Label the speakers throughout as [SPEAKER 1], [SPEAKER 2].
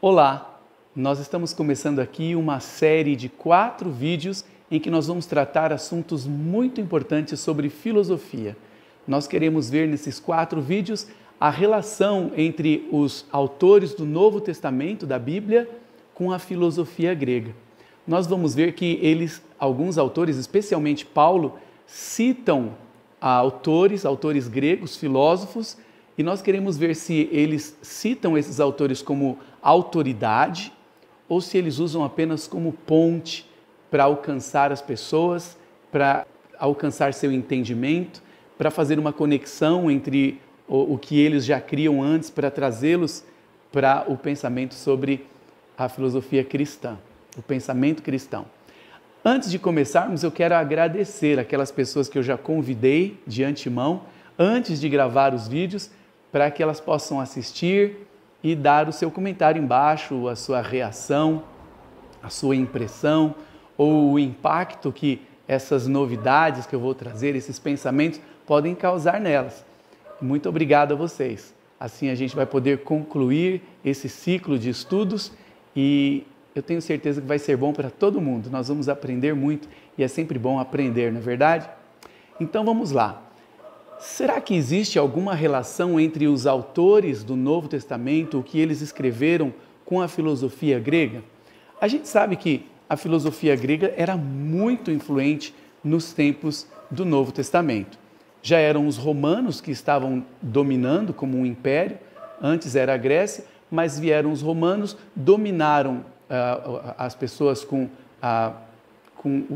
[SPEAKER 1] Olá, nós estamos começando aqui uma série de 4 vídeos em que nós vamos tratar assuntos muito importantes sobre filosofia. Nós queremos ver nesses 4 vídeos a relação entre os autores do Novo Testamento da Bíblia com a filosofia grega. Nós vamos ver que alguns autores, especialmente Paulo, citam autores gregos, filósofos, e nós queremos ver se eles citam esses autores como autoridade ou se eles usam apenas como ponte para alcançar as pessoas, para alcançar seu entendimento, para fazer uma conexão entre o que eles já criam antes, para trazê-los para o pensamento sobre a filosofia cristã, o pensamento cristão. Antes de começarmos, eu quero agradecer aquelas pessoas que eu já convidei de antemão, antes de gravar os vídeos, para que elas possam assistir e dar o seu comentário embaixo, a sua reação, a sua impressão ou o impacto que essas novidades que eu vou trazer, esses pensamentos, podem causar nelas. Muito obrigado a vocês. Assim a gente vai poder concluir esse ciclo de estudos e eu tenho certeza que vai ser bom para todo mundo. Nós vamos aprender muito e é sempre bom aprender, não é verdade? Então vamos lá. Será que existe alguma relação entre os autores do Novo Testamento, o que eles escreveram, com a filosofia grega? A gente sabe que a filosofia grega era muito influente nos tempos do Novo Testamento. Já eram os romanos que estavam dominando como um império, antes era a Grécia, mas vieram os romanos, dominaram as pessoas com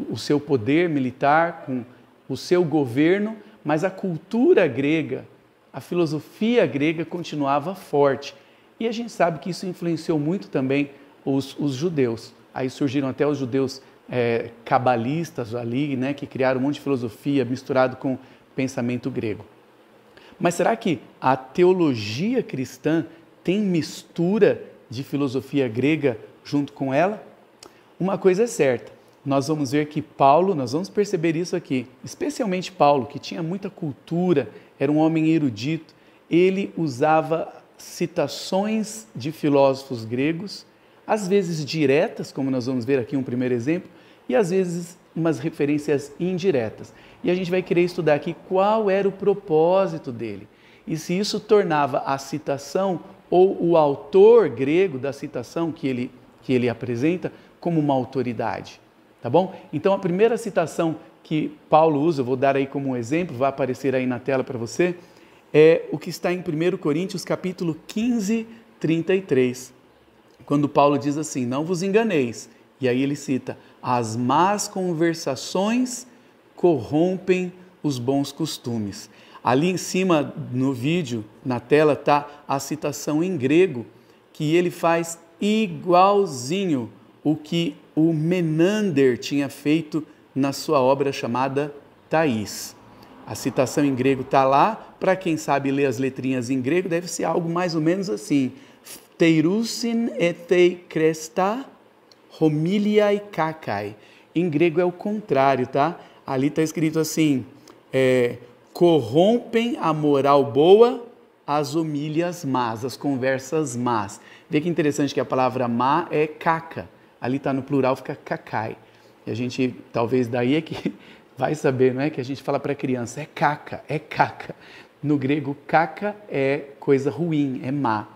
[SPEAKER 1] o seu poder militar, com o seu governo, mas a cultura grega, a filosofia grega continuava forte. E a gente sabe que isso influenciou muito também os judeus. Aí surgiram até os judeus cabalistas ali, né, que criaram um monte de filosofia misturado com pensamento grego. Mas será que a teologia cristã tem mistura de filosofia grega junto com ela? Uma coisa é certa. Nós vamos ver que Paulo, nós vamos perceber isso aqui, especialmente Paulo, que tinha muita cultura, era um homem erudito, ele usava citações de filósofos gregos, às vezes diretas, como nós vamos ver aqui um primeiro exemplo, e às vezes umas referências indiretas. E a gente vai querer estudar aqui qual era o propósito dele, e se isso tornava a citação ou o autor grego da citação que ele apresenta como uma autoridade. Tá bom? Então a primeira citação que Paulo usa, eu vou dar aí como um exemplo, vai aparecer aí na tela para você, é o que está em 1 Coríntios capítulo 15, 33, quando Paulo diz assim: não vos enganeis, e aí ele cita: as más conversações corrompem os bons costumes. Ali em cima no vídeo, na tela, está a citação em grego, que ele faz igualzinho o que o Menander tinha feito na sua obra chamada Thais. A citação em grego está lá, para quem sabe ler as letrinhas em grego, deve ser algo mais ou menos assim: Terusin etei kresta homiliai kakai. Em grego é o contrário, tá? Ali está escrito assim: corrompem a moral boa as homílias más, as conversas más. Vê que interessante que a palavra má é caca. Ali está no plural, fica cacai. E a gente, talvez daí é que vai saber, não é? Que a gente fala para a criança, é caca, é caca. No grego, caca é coisa ruim, é má.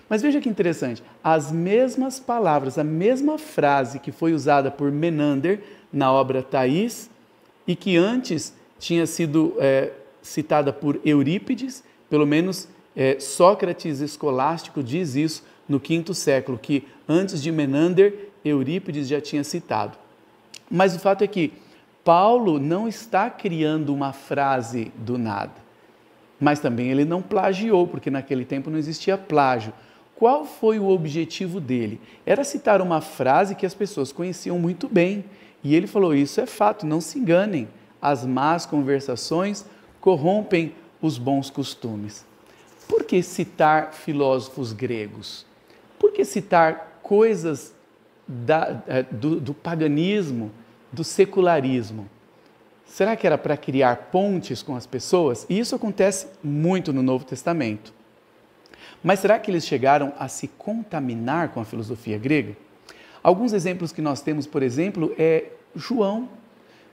[SPEAKER 1] Mas veja que interessante, as mesmas palavras, a mesma frase que foi usada por Menander na obra Thais e que antes tinha sido citada por Eurípides, pelo menos Sócrates escolástico diz isso no V século, que antes de Menander, Eurípides já tinha citado. Mas o fato é que Paulo não está criando uma frase do nada, mas também ele não plagiou, porque naquele tempo não existia plágio. Qual foi o objetivo dele? Era citar uma frase que as pessoas conheciam muito bem, e ele falou: isso é fato, não se enganem, as más conversações corrompem os bons costumes. Por que citar filósofos gregos? Por que citar coisas do paganismo, do secularismo? Será que era para criar pontes com as pessoas? E isso acontece muito no Novo Testamento. Mas será que eles chegaram a se contaminar com a filosofia grega? Alguns exemplos que nós temos, por exemplo, é João.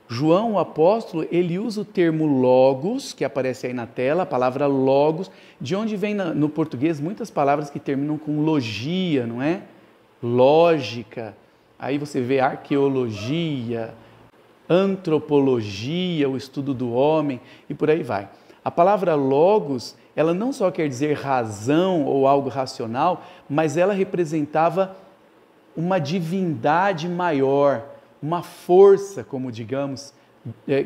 [SPEAKER 1] João, o apóstolo, ele usa o termo logos, que aparece aí na tela, a palavra logos, de onde vem no português muitas palavras que terminam com logia, não é? Lógica. Aí você vê arqueologia, antropologia, o estudo do homem e por aí vai. A palavra logos, ela não só quer dizer razão ou algo racional, mas ela representava uma divindade maior, uma força, como digamos,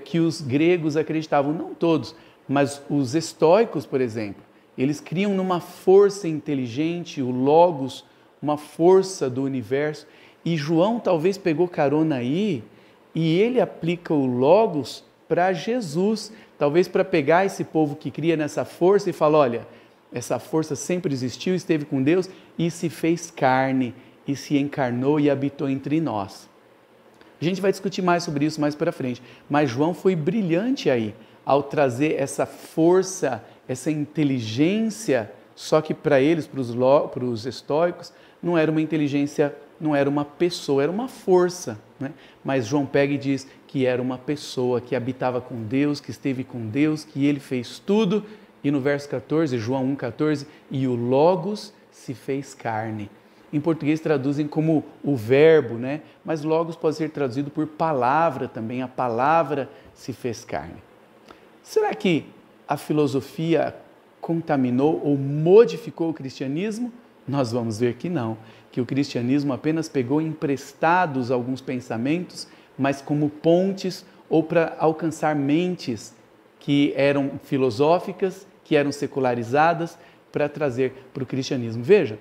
[SPEAKER 1] que os gregos acreditavam, não todos, mas os estoicos, por exemplo, eles criam numa força inteligente, o logos, uma força do universo, e João talvez pegou carona aí, e ele aplica o logos para Jesus, talvez para pegar esse povo que cria nessa força e falar, olha, essa força sempre existiu, esteve com Deus e se fez carne, e se encarnou e habitou entre nós. A gente vai discutir mais sobre isso mais para frente, mas João foi brilhante aí, ao trazer essa força, essa inteligência, só que para eles, para os estoicos, não era uma inteligência, não era uma pessoa, era uma força, né? Mas João pega e diz que era uma pessoa que habitava com Deus, que esteve com Deus, que ele fez tudo, e no verso 14, João 1,14, e o Logos se fez carne. Em português traduzem como o verbo, né? Mas logos pode ser traduzido por palavra também, a palavra se fez carne. Será que a filosofia contaminou ou modificou o cristianismo? Nós vamos ver que não, que o cristianismo apenas pegou emprestados alguns pensamentos, mas como pontes ou para alcançar mentes que eram filosóficas, que eram secularizadas, para trazer para o cristianismo. Veja,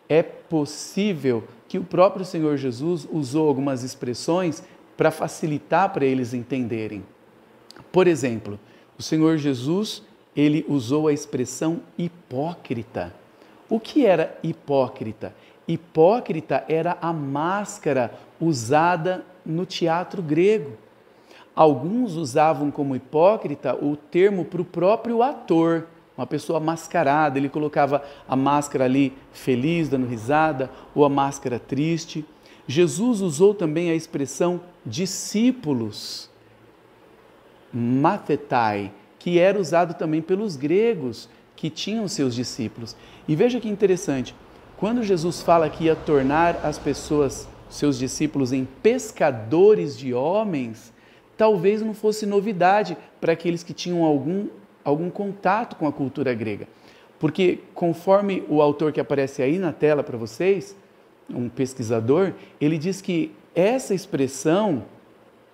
[SPEAKER 1] é possível que o próprio Senhor Jesus usou algumas expressões para facilitar para eles entenderem. Por exemplo, o Senhor Jesus, ele usou a expressão hipócrita. O que era hipócrita? Hipócrita era a máscara usada no teatro grego. Alguns usavam como hipócrita o termo para o próprio ator, uma pessoa mascarada, ele colocava a máscara ali feliz, dando risada, ou a máscara triste. Jesus usou também a expressão discípulos, mathetai, que era usado também pelos gregos, que tinham seus discípulos. E veja que interessante, quando Jesus fala que ia tornar as pessoas, seus discípulos, em pescadores de homens, talvez não fosse novidade para aqueles que tinham algum contato com a cultura grega. Porque, conforme o autor que aparece aí na tela para vocês, um pesquisador, ele diz que essa expressão,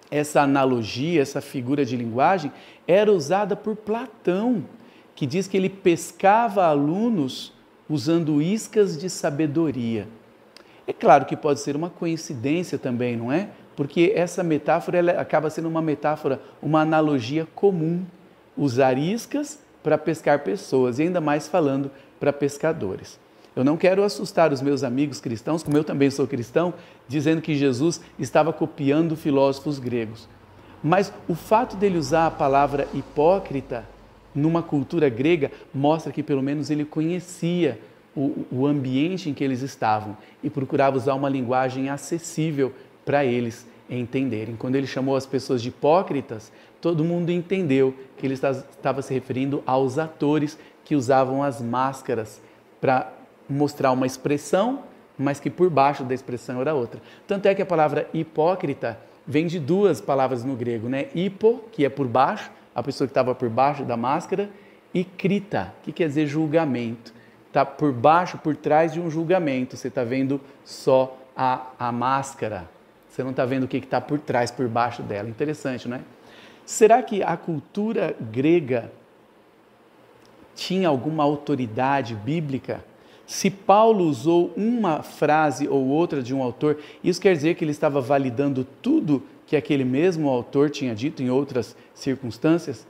[SPEAKER 1] essa analogia, essa figura de linguagem, era usada por Platão, que diz que ele pescava alunos usando iscas de sabedoria. É claro que pode ser uma coincidência também, não é? Porque essa metáfora ela acaba sendo uma metáfora, uma analogia comum. Usar iscas para pescar pessoas, e ainda mais falando para pescadores. Eu não quero assustar os meus amigos cristãos, como eu também sou cristão, dizendo que Jesus estava copiando filósofos gregos. Mas o fato dele usar a palavra hipócrita numa cultura grega mostra que pelo menos ele conhecia o ambiente em que eles estavam e procurava usar uma linguagem acessível para eles entenderem. Quando ele chamou as pessoas de hipócritas, todo mundo entendeu que ele estava se referindo aos atores que usavam as máscaras para mostrar uma expressão, mas que por baixo da expressão era outra. Tanto é que a palavra hipócrita vem de duas palavras no grego, né? Hipo, que é por baixo, a pessoa que estava por baixo da máscara, e krita, que quer dizer julgamento. Está por baixo, por trás de um julgamento, você está vendo só a máscara. Você não está vendo o que está por trás, por baixo dela. Interessante, não é? Será que a cultura grega tinha alguma autoridade bíblica? Se Paulo usou uma frase ou outra de um autor, isso quer dizer que ele estava validando tudo que aquele mesmo autor tinha dito em outras circunstâncias?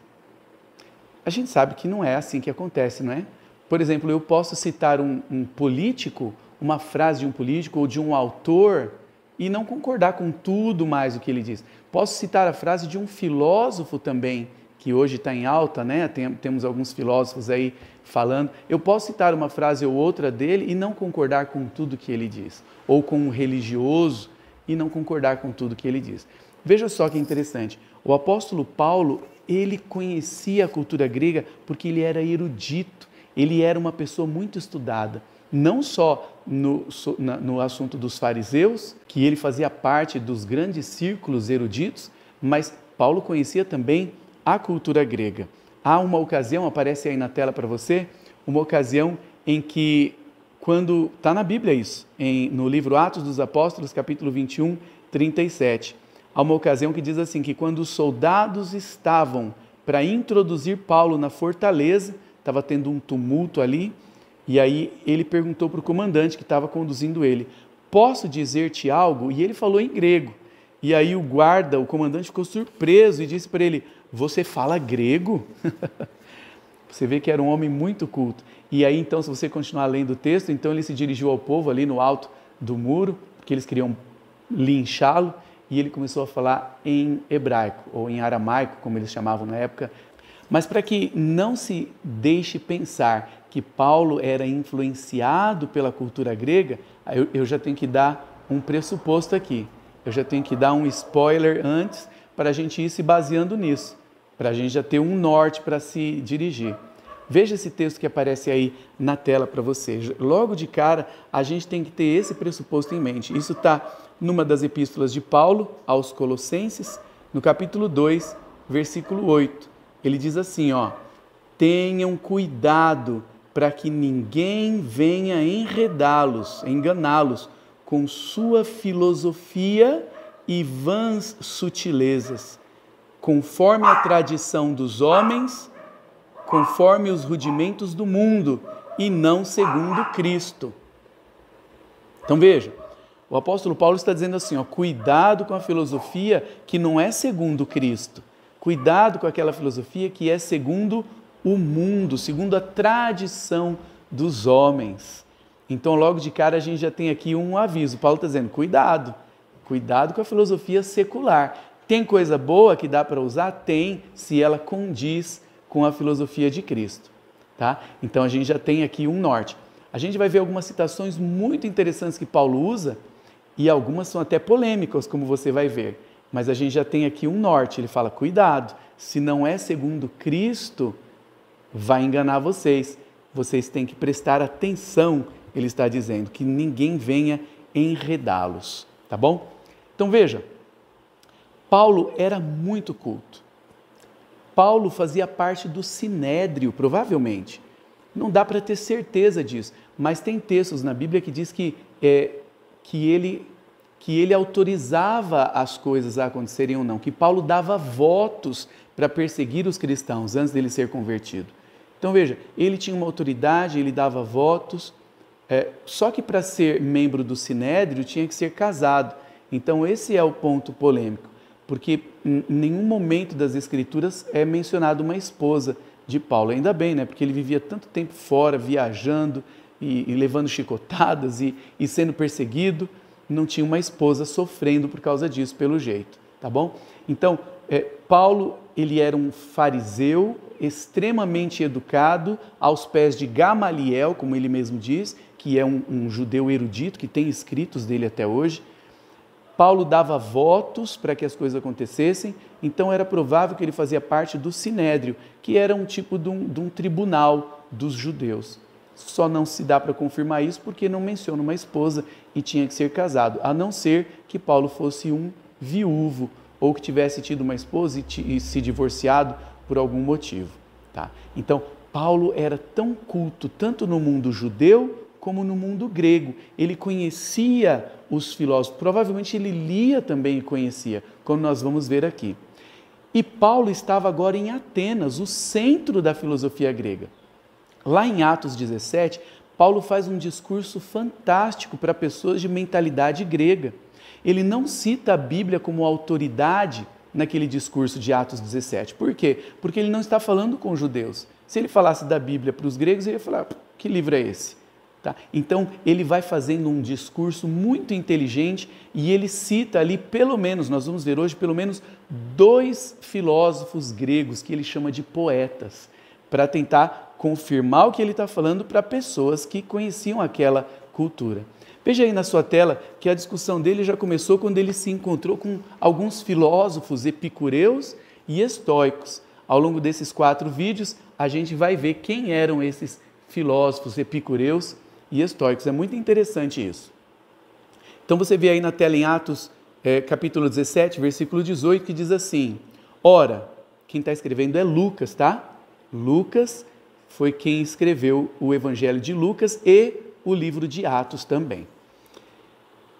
[SPEAKER 1] A gente sabe que não é assim que acontece, não é? Por exemplo, eu posso citar um político, uma frase de um político ou de um autor e não concordar com tudo mais o que ele diz. Posso citar a frase de um filósofo também que hoje está em alta, né? Temos alguns filósofos aí falando. Eu posso citar uma frase ou outra dele e não concordar com tudo que ele diz, ou com um religioso e não concordar com tudo que ele diz. Veja só que interessante, o apóstolo Paulo, ele conhecia a cultura grega porque ele era erudito, ele era uma pessoa muito estudada, não só no assunto dos fariseus, que ele fazia parte dos grandes círculos eruditos, mas Paulo conhecia também a cultura grega. Há uma ocasião, aparece aí na tela para você, uma ocasião em que, quando está na Bíblia isso, no livro Atos dos Apóstolos, capítulo 21, 37, há uma ocasião que diz assim, que quando os soldados estavam para introduzir Paulo na fortaleza, estava tendo um tumulto ali, e aí ele perguntou para o comandante que estava conduzindo ele, posso dizer-te algo? E ele falou em grego. E aí o guarda, o comandante ficou surpreso e disse para ele, você fala grego? Você vê que era um homem muito culto. E aí então, se você continuar lendo o texto, então ele se dirigiu ao povo ali no alto do muro, porque eles queriam linchá-lo, e ele começou a falar em hebraico, ou em aramaico, como eles chamavam na época. Mas para que não se deixe pensar que Paulo era influenciado pela cultura grega, eu já tenho que dar um pressuposto aqui. Eu já tenho que dar um spoiler antes para a gente ir se baseando nisso, para a gente já ter um norte para se dirigir. Veja esse texto que aparece aí na tela para você. Logo de cara, a gente tem que ter esse pressuposto em mente. Isso está numa das epístolas de Paulo aos Colossenses, no capítulo 2, versículo 8. Ele diz assim, ó, tenham cuidado para que ninguém venha enganá-los com sua filosofia e vãs sutilezas, conforme a tradição dos homens, conforme os rudimentos do mundo, e não segundo Cristo. Então veja, o apóstolo Paulo está dizendo assim, ó, cuidado com a filosofia que não é segundo Cristo, cuidado com aquela filosofia que é segundo o mundo, segundo a tradição dos homens. Então, logo de cara, a gente já tem aqui um aviso. Paulo está dizendo, cuidado com a filosofia secular. Tem coisa boa que dá para usar? Tem, se ela condiz com a filosofia de Cristo. Tá? Então, a gente já tem aqui um norte. A gente vai ver algumas citações muito interessantes que Paulo usa, e algumas são até polêmicas, como você vai ver. Mas a gente já tem aqui um norte. Ele fala, cuidado, se não é segundo Cristo, vai enganar vocês. Vocês têm que prestar atenção, ele está dizendo, que ninguém venha enredá-los. Tá bom? Então veja, Paulo era muito culto. Paulo fazia parte do Sinédrio, provavelmente. Não dá para ter certeza disso, mas tem textos na Bíblia que diz que ele autorizava as coisas a acontecerem ou não, que Paulo dava votos para perseguir os cristãos antes dele ser convertido. Então veja, ele tinha uma autoridade, ele dava votos, só que para ser membro do Sinédrio tinha que ser casado. Então esse é o ponto polêmico, porque em nenhum momento das Escrituras é mencionado uma esposa de Paulo. Ainda bem, né? Porque ele vivia tanto tempo fora, viajando e levando chicotadas e sendo perseguido, não tinha uma esposa sofrendo por causa disso, pelo jeito, tá bom? Então, Paulo, ele era um fariseu extremamente educado, aos pés de Gamaliel, como ele mesmo diz, que é um judeu erudito, que tem escritos dele até hoje. Paulo dava votos para que as coisas acontecessem, então era provável que ele fazia parte do Sinédrio, que era um tipo de um tribunal dos judeus. Só não se dá para confirmar isso porque não menciona uma esposa e tinha que ser casado, a não ser que Paulo fosse um viúvo ou que tivesse tido uma esposa e se divorciado por algum motivo. Tá? Então, Paulo era tão culto tanto no mundo judeu como no mundo grego. Ele conhecia os filósofos, provavelmente ele lia também e conhecia, como nós vamos ver aqui. E Paulo estava agora em Atenas, o centro da filosofia grega. Lá em Atos 17, Paulo faz um discurso fantástico para pessoas de mentalidade grega. Ele não cita a Bíblia como autoridade naquele discurso de Atos 17. Por quê? Porque ele não está falando com os judeus. Se ele falasse da Bíblia para os gregos, ele ia falar, que livro é esse? Tá? Então, ele vai fazendo um discurso muito inteligente e ele cita ali, pelo menos, nós vamos ver hoje, pelo menos 2 filósofos gregos que ele chama de poetas, para tentar confirmar o que ele está falando para pessoas que conheciam aquela cultura. Veja aí na sua tela que a discussão dele já começou quando ele se encontrou com alguns filósofos epicureus e estoicos. Ao longo desses 4 vídeos, a gente vai ver quem eram esses filósofos epicureus e estoicos. É muito interessante isso. Então você vê aí na tela em Atos, capítulo 17, versículo 18, que diz assim: ora, quem está escrevendo é Lucas, tá? Lucas foi quem escreveu o Evangelho de Lucas e o livro de Atos também.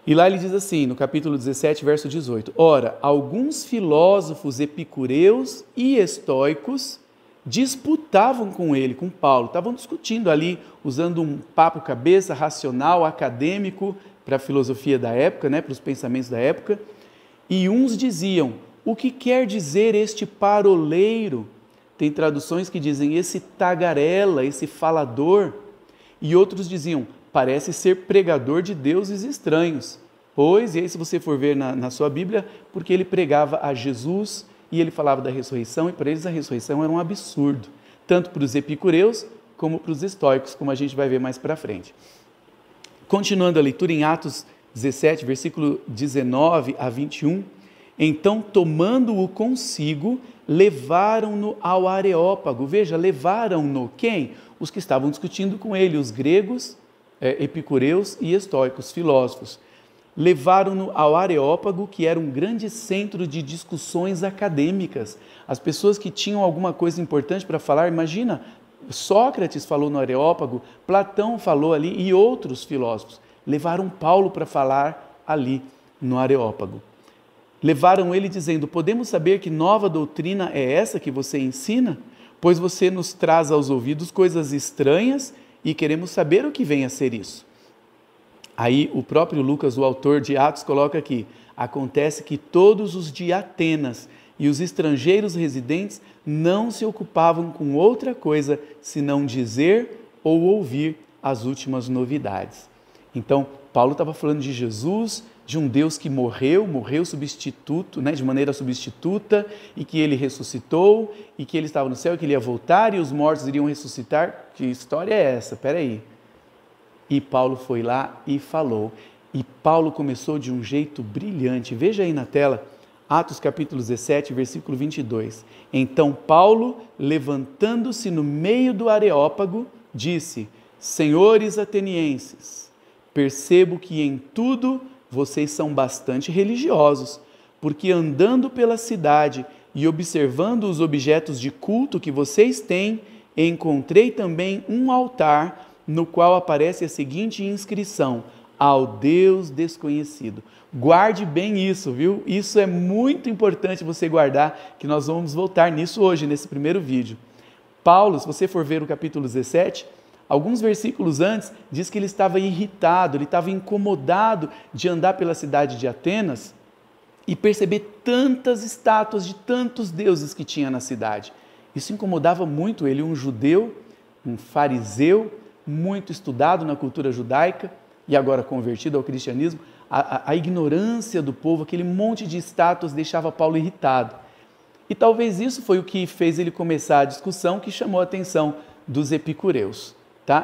[SPEAKER 1] E lá ele diz assim, no capítulo 17, verso 18: ora, alguns filósofos epicureus e estoicos disputavam com ele, com Paulo, estavam discutindo ali, usando um papo cabeça, racional, acadêmico, para a filosofia da época, para os pensamentos da época, e uns diziam: o que quer dizer este paroleiro? Tem traduções que dizem esse tagarela, esse falador, e outros diziam: parece ser pregador de deuses estranhos. Pois, e aí se você for ver na sua Bíblia, porque ele pregava a Jesus e ele falava da ressurreição, e para eles a ressurreição era um absurdo, tanto para os epicureus como para os estoicos, como a gente vai ver mais para frente. Continuando a leitura em Atos 17, versículo 19 a 21, então, tomando-o consigo, levaram-no ao Areópago. Veja, levaram-no quem? Os que estavam discutindo com ele, os gregos, epicureus e estoicos, filósofos. Levaram-no ao Areópago, que era um grande centro de discussões acadêmicas. As pessoas que tinham alguma coisa importante para falar, imagina, Sócrates falou no Areópago, Platão falou ali e outros filósofos. Levaram Paulo para falar ali no Areópago. Levaram ele dizendo: podemos saber que nova doutrina é essa que você ensina? Pois você nos traz aos ouvidos coisas estranhas e queremos saber o que vem a ser isso. Aí o próprio Lucas, o autor de Atos, coloca aqui: acontece que todos os de Atenas e os estrangeiros residentes não se ocupavam com outra coisa senão dizer ou ouvir as últimas novidades. Então, Paulo estava falando de Jesus, de um Deus que morreu substituto, de maneira substituta, e que ele ressuscitou, e que ele estava no céu, e que ele ia voltar, e os mortos iriam ressuscitar. Que história é essa? Espera aí. E Paulo foi lá e falou. E Paulo começou de um jeito brilhante. Veja aí na tela, Atos capítulo 17, versículo 22. Então Paulo, levantando-se no meio do Areópago, disse: senhores atenienses, percebo que em tudo vocês são bastante religiosos, porque andando pela cidade e observando os objetos de culto que vocês têm, encontrei também um altar no qual aparece a seguinte inscrição: ao Deus desconhecido. Guarde bem isso, viu? Isso é muito importante você guardar, que nós vamos voltar nisso hoje, nesse primeiro vídeo. Paulo, se você for ver o capítulo 17, alguns versículos antes, diz que ele estava irritado, ele estava incomodado de andar pela cidade de Atenas e perceber tantas estátuas de tantos deuses que tinha na cidade. Isso incomodava muito ele, um judeu, um fariseu, muito estudado na cultura judaica e agora convertido ao cristianismo. A ignorância do povo, aquele monte de estátuas deixava Paulo irritado. E talvez isso foi o que fez ele começar a discussão que chamou a atenção dos epicureus,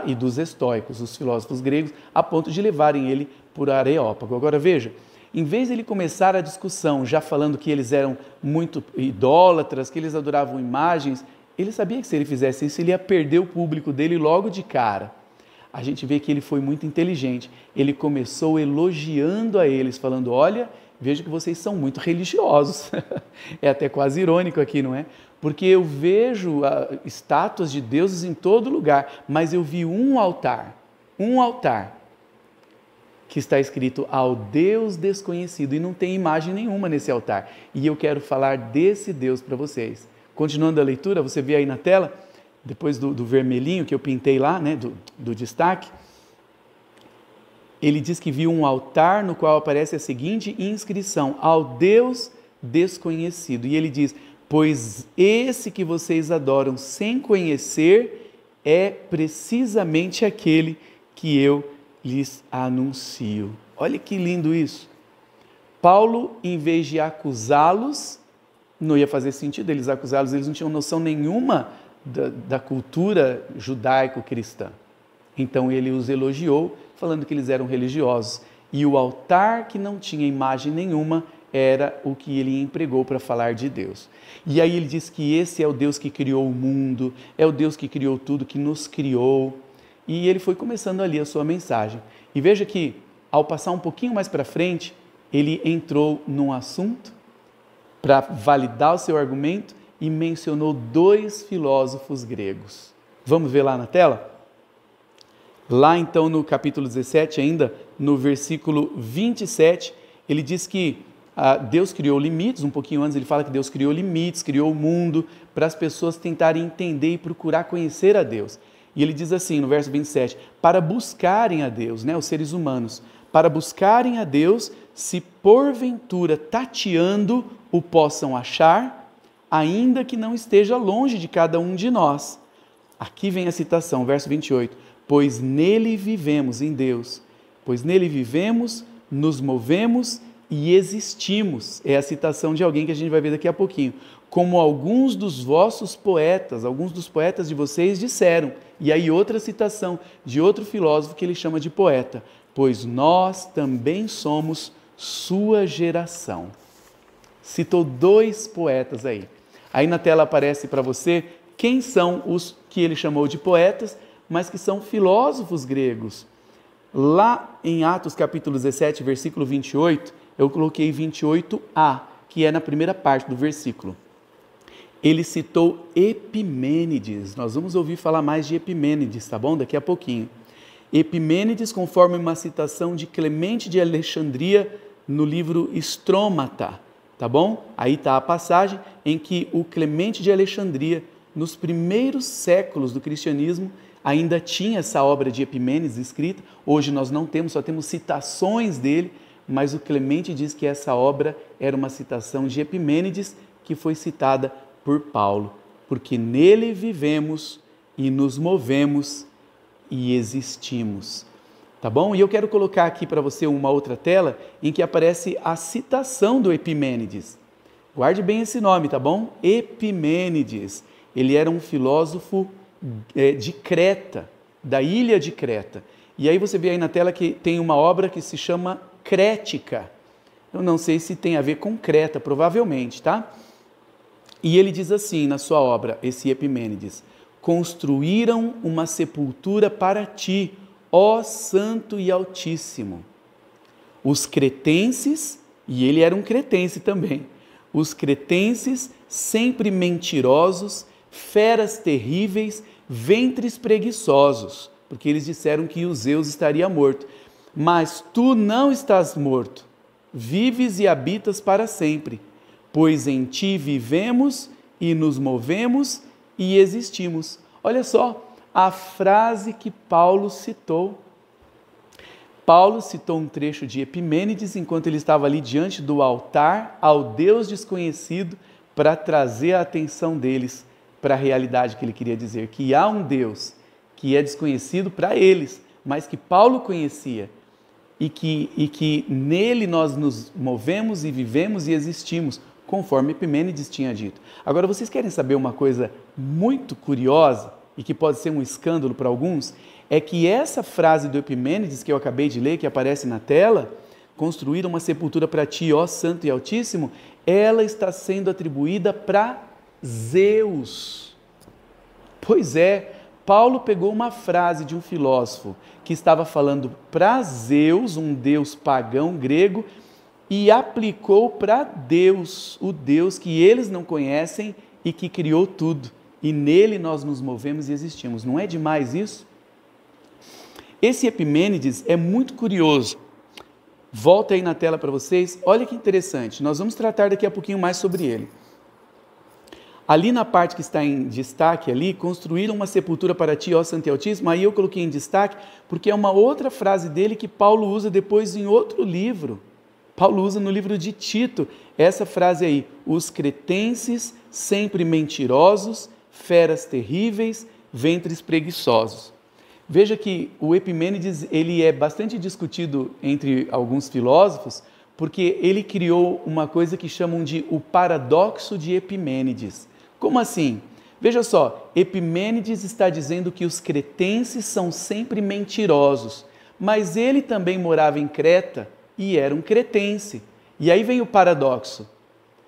[SPEAKER 1] e dos estoicos, os filósofos gregos, a ponto de levarem ele por Areópago. Agora veja, em vez de ele começar a discussão já falando que eles eram muito idólatras, que eles adoravam imagens, ele sabia que se ele fizesse isso, ele ia perder o público dele logo de cara. A gente vê que ele foi muito inteligente. Ele começou elogiando a eles, falando: olha, vejo que vocês são muito religiosos. É até quase irônico aqui, não é? Porque eu vejo estátuas de deuses em todo lugar, mas eu vi um altar, que está escrito ao Deus desconhecido, e não tem imagem nenhuma nesse altar. E eu quero falar desse Deus para vocês. Continuando a leitura, você vê aí na tela, depois do vermelhinho que eu pintei lá, do destaque, ele diz que viu um altar no qual aparece a seguinte inscrição: ao Deus desconhecido. E ele diz: pois esse que vocês adoram sem conhecer é precisamente aquele que eu lhes anuncio. Olha que lindo isso. Paulo, em vez de acusá-los, não ia fazer sentido eles acusá-los, eles não tinham noção nenhuma da cultura judaico-cristã. Então ele os elogiou, falando que eles eram religiosos. E o altar, que não tinha imagem nenhuma, era o que ele empregou para falar de Deus. E aí ele diz que esse é o Deus que criou o mundo, é o Deus que criou tudo, que nos criou. E ele foi começando ali a sua mensagem. E veja que, ao passar um pouquinho mais para frente, ele entrou num assunto para validar o seu argumento e mencionou 2 filósofos gregos. Vamos ver lá na tela? Lá então no capítulo 17, ainda no versículo 27, ele diz que Deus criou limites, um pouquinho antes ele fala que Deus criou limites, criou o mundo para as pessoas tentarem entender e procurar conhecer a Deus. E ele diz assim no verso 27, para buscarem a Deus, os seres humanos, para buscarem a Deus, se porventura tateando o possam achar, ainda que não esteja longe de cada um de nós. Aqui vem a citação, verso 28, pois nele vivemos, em Deus, pois nele vivemos, nos movemos e existimos. É a citação de alguém que a gente vai ver daqui a pouquinho. Como alguns dos vossos poetas, alguns dos poetas de vocês disseram. E aí outra citação de outro filósofo que ele chama de poeta. Pois nós também somos sua geração. Citou 2 poetas aí. Aí na tela aparece para você quem são os que ele chamou de poetas, mas que são filósofos gregos. Lá em Atos capítulo 17, versículo 28, eu coloquei 28a, que é na primeira parte do versículo. Ele citou Epimênides. Nós vamos ouvir falar mais de Epimênides, tá bom? Daqui a pouquinho. Epimênides, conforme uma citação de Clemente de Alexandria no livro Estrômata, tá bom? Aí está a passagem em que o Clemente de Alexandria, nos primeiros séculos do cristianismo, ainda tinha essa obra de Epimênides escrita. Hoje nós não temos, só temos citações dele, mas o Clemente diz que essa obra era uma citação de Epimênides que foi citada por Paulo, porque nele vivemos e nos movemos e existimos. Tá bom? E eu quero colocar aqui para você uma outra tela em que aparece a citação do Epimênides. Guarde bem esse nome, tá bom? Epimênides. Ele era um filósofo de Creta, da ilha de Creta. E aí você vê aí na tela que tem uma obra que se chama Crética. Eu não sei se tem a ver com Creta, provavelmente, tá? E ele diz assim na sua obra, esse Epimênides, construíram uma sepultura para ti, ó Santo e Altíssimo. Os cretenses, e ele era um cretense também, os cretenses, sempre mentirosos, feras terríveis, ventres preguiçosos, porque eles disseram que o Zeus estaria morto. Mas tu não estás morto, vives e habitas para sempre, pois em ti vivemos e nos movemos e existimos. Olha só a frase que Paulo citou. Paulo citou um trecho de Epimênides enquanto ele estava ali diante do altar ao Deus desconhecido para trazer a atenção deles para a realidade que ele queria dizer, que há um Deus que é desconhecido para eles, mas que Paulo conhecia e que nele nós nos movemos e vivemos e existimos, conforme Epimênides tinha dito. Agora, vocês querem saber uma coisa muito curiosa e que pode ser um escândalo para alguns? É que essa frase do Epimênides que eu acabei de ler, que aparece na tela, construir uma sepultura para ti, ó Santo e Altíssimo, ela está sendo atribuída para Zeus. Pois é, Paulo pegou uma frase de um filósofo que estava falando para Zeus, um deus pagão grego, e aplicou para Deus, o Deus que eles não conhecem e que criou tudo. E nele nós nos movemos e existimos. Não é demais isso? Esse Epimênides é muito curioso. Volta aí na tela para vocês. Olha que interessante. Nós vamos tratar daqui a pouquinho mais sobre ele. Ali na parte que está em destaque ali, construíram uma sepultura para ti, ó Santo e Altíssimo. Aí eu coloquei em destaque porque é uma outra frase dele que Paulo usa depois em outro livro. Paulo usa no livro de Tito essa frase aí: os cretenses sempre mentirosos, feras terríveis, ventres preguiçosos. Veja que o Epimênides ele é bastante discutido entre alguns filósofos, porque ele criou uma coisa que chamam de o paradoxo de Epimênides. Como assim? Veja só, Epimênides está dizendo que os cretenses são sempre mentirosos, mas ele também morava em Creta e era um cretense. E aí vem o paradoxo.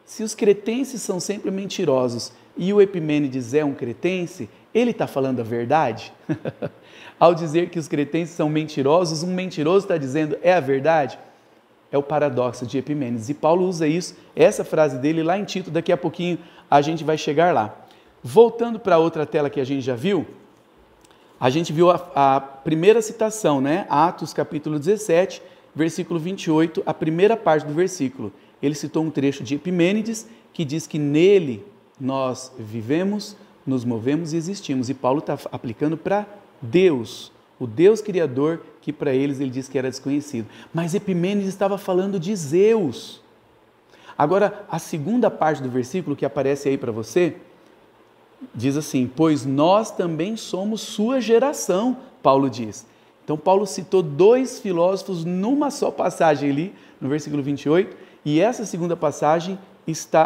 [SPEAKER 1] Se os cretenses são sempre mentirosos e o Epimênides é um cretense, ele está falando a verdade? Ao dizer que os cretenses são mentirosos, um mentiroso está dizendo é a verdade? É o paradoxo de Epimênides. E Paulo usa isso, essa frase dele lá em Tito, daqui a pouquinho a gente vai chegar lá. Voltando para outra tela que a gente já viu, a gente viu a primeira citação, né? Atos capítulo 17, versículo 28, a primeira parte do versículo. Ele citou um trecho de Epimênides que diz que nele nós vivemos, nos movemos e existimos. E Paulo está aplicando para Deus, o Deus Criador, que para eles ele diz que era desconhecido. Mas Epimênides estava falando de Zeus. Agora, a segunda parte do versículo que aparece aí para você, diz assim, pois nós também somos sua geração, Paulo diz. Então, Paulo citou dois filósofos numa só passagem ali, no versículo 28, e essa segunda passagem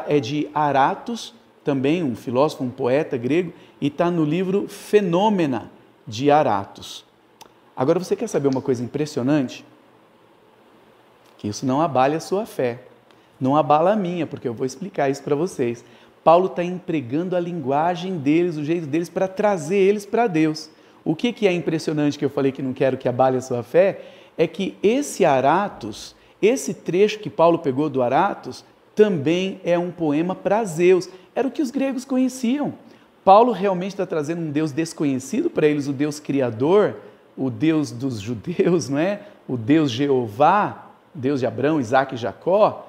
[SPEAKER 1] é de Aratos, também um filósofo, um poeta grego, e está no livro Fenômena, de Aratos. Agora, você quer saber uma coisa impressionante? Que isso não abale a sua fé, não abala a minha, porque eu vou explicar isso para vocês. Paulo está empregando a linguagem deles, o jeito deles, para trazer eles para Deus. O que é impressionante, que eu falei que não quero que abale a sua fé, é que esse Aratos, esse trecho que Paulo pegou do Aratos, também é um poema para Zeus. Era o que os gregos conheciam. Paulo realmente está trazendo um Deus desconhecido para eles, o Deus Criador, o Deus dos judeus, não é? O Deus Jeová, Deus de Abraão, Isaac e Jacó,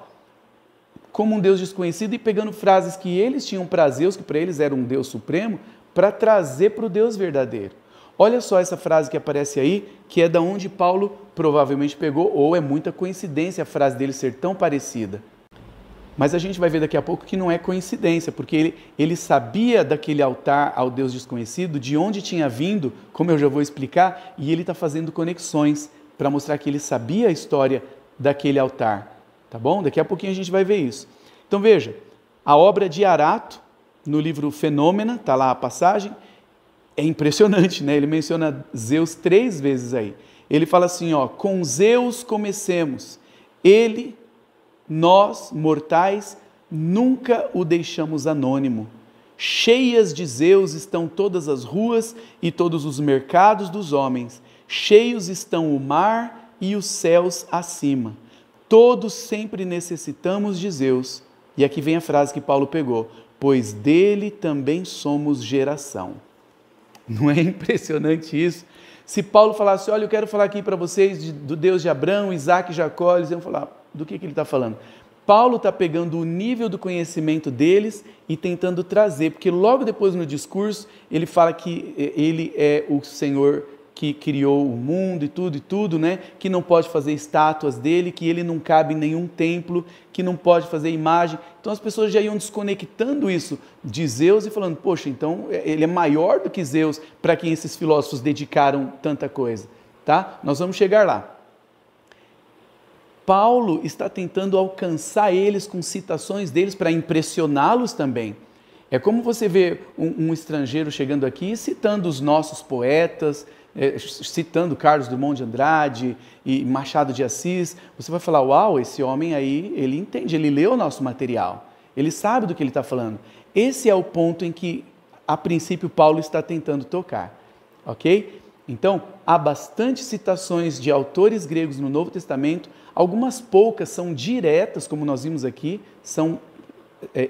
[SPEAKER 1] como um Deus desconhecido, e pegando frases que eles tinham para Zeus, que para eles era um Deus supremo, para trazer para o Deus verdadeiro. Olha só essa frase que aparece aí, que é da onde Paulo provavelmente pegou, ou é muita coincidência a frase dele ser tão parecida. Mas a gente vai ver daqui a pouco que não é coincidência, porque ele sabia daquele altar ao Deus desconhecido, de onde tinha vindo, como eu já vou explicar, e ele está fazendo conexões para mostrar que ele sabia a história daquele altar. Tá bom? Daqui a pouquinho a gente vai ver isso. Então veja, a obra de Arato, no livro Fenômena, está lá a passagem, é impressionante, né? Ele menciona Zeus 3 vezes aí. Ele fala assim, ó, com Zeus comecemos, nós, mortais, nunca o deixamos anônimo. Cheias de Zeus estão todas as ruas e todos os mercados dos homens. Cheios estão o mar e os céus acima. Todos sempre necessitamos de Zeus. E aqui vem a frase que Paulo pegou. Pois dele também somos geração. Não é impressionante isso? Se Paulo falasse, olha, eu quero falar aqui para vocês do Deus de Abraão, Isaac e Jacó, eles iam falar, do que ele está falando? Paulo está pegando o nível do conhecimento deles e tentando trazer, porque logo depois no discurso ele fala que ele é o Senhor que criou o mundo e tudo, né? Que não pode fazer estátuas dele, que ele não cabe em nenhum templo, que não pode fazer imagem. Então as pessoas já iam desconectando isso de Zeus e falando, poxa, então ele é maior do que Zeus, para quem esses filósofos dedicaram tanta coisa, tá? Nós vamos chegar lá. Paulo está tentando alcançar eles com citações deles para impressioná-los também. É como você vê um estrangeiro chegando aqui citando os nossos poetas, citando Carlos Drummond de Andrade e Machado de Assis. Você vai falar, uau, esse homem aí, ele entende, ele leu o nosso material, ele sabe do que ele está falando. Esse é o ponto em que, a princípio, Paulo está tentando tocar, ok? Então, há bastante citações de autores gregos no Novo Testamento, algumas poucas são diretas, como nós vimos aqui, são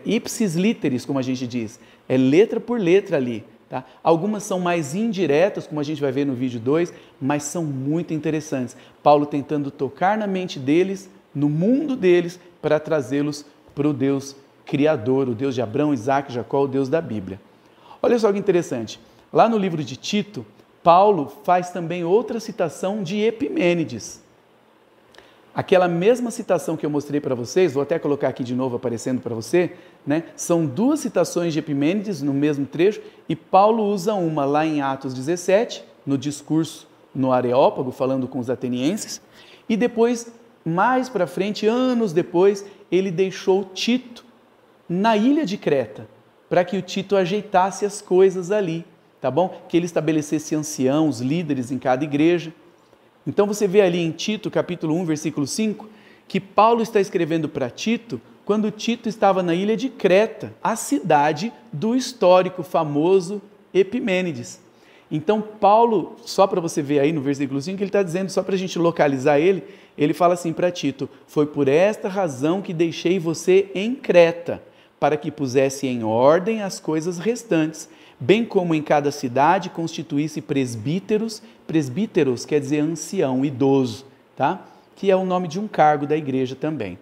[SPEAKER 1] ipsis literis, como a gente diz, é letra por letra ali. Tá? Algumas são mais indiretas, como a gente vai ver no vídeo 2, mas são muito interessantes. Paulo tentando tocar na mente deles, no mundo deles, para trazê-los para o Deus Criador, o Deus de Abraão, Isaac, Jacó, o Deus da Bíblia. Olha só que interessante, lá no livro de Tito, Paulo faz também outra citação de Epimênides. Aquela mesma citação que eu mostrei para vocês, vou até colocar aqui de novo aparecendo para você, né? São duas citações de Epimênides no mesmo trecho, e Paulo usa uma lá em Atos 17, no discurso no Areópago, falando com os atenienses, e depois, mais para frente, anos depois, ele deixou Tito na ilha de Creta, para que o Tito ajeitasse as coisas ali, tá bom? Que ele estabelecesse anciãos, líderes em cada igreja. Então você vê ali em Tito, capítulo 1, versículo 5, que Paulo está escrevendo para Tito quando Tito estava na ilha de Creta, a cidade do histórico famoso Epimênides. Então Paulo, só para você ver aí no versículo 5, ele está dizendo, só para a gente localizar ele fala assim para Tito: foi por esta razão que deixei você em Creta, para que pusesse em ordem as coisas restantes, bem como em cada cidade constituísse presbíteros. Presbíteros quer dizer ancião, idoso, tá? Que é o nome de um cargo da igreja também,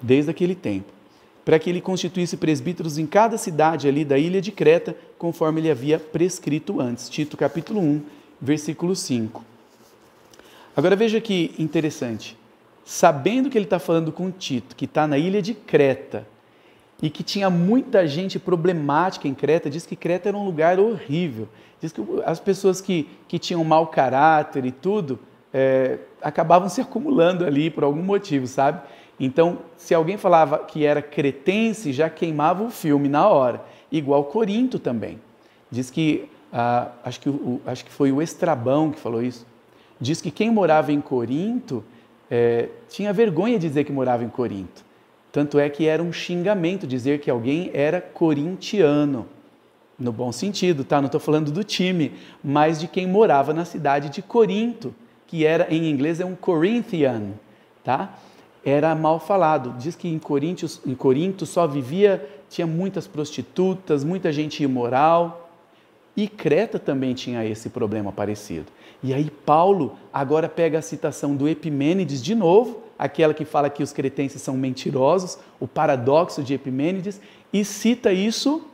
[SPEAKER 1] desde aquele tempo. Para que ele constituísse presbíteros em cada cidade ali da ilha de Creta, conforme ele havia prescrito antes. Tito capítulo 1, versículo 5. Agora veja que interessante. Sabendo que ele está falando com Tito, que está na ilha de Creta, e que tinha muita gente problemática em Creta, diz que Creta era um lugar horrível. Diz que as pessoas que tinham mau caráter e tudo, acabavam se acumulando ali por algum motivo, sabe? Então, se alguém falava que era cretense, já queimava o filme na hora. Igual Corinto também. Diz que, acho que foi o Estrabão que falou isso, diz que quem morava em Corinto tinha vergonha de dizer que morava em Corinto. Tanto é que era um xingamento dizer que alguém era corintiano. No bom sentido, tá? Não estou falando do time, mas de quem morava na cidade de Corinto, que era, em inglês, é um Corinthian, tá? Era mal falado. Diz que em Corinto só tinha muitas prostitutas, muita gente imoral. E Creta também tinha esse problema parecido. E aí Paulo agora pega a citação do Epimênides de novo, aquela que fala que os cretenses são mentirosos, o paradoxo de Epimênides, e cita isso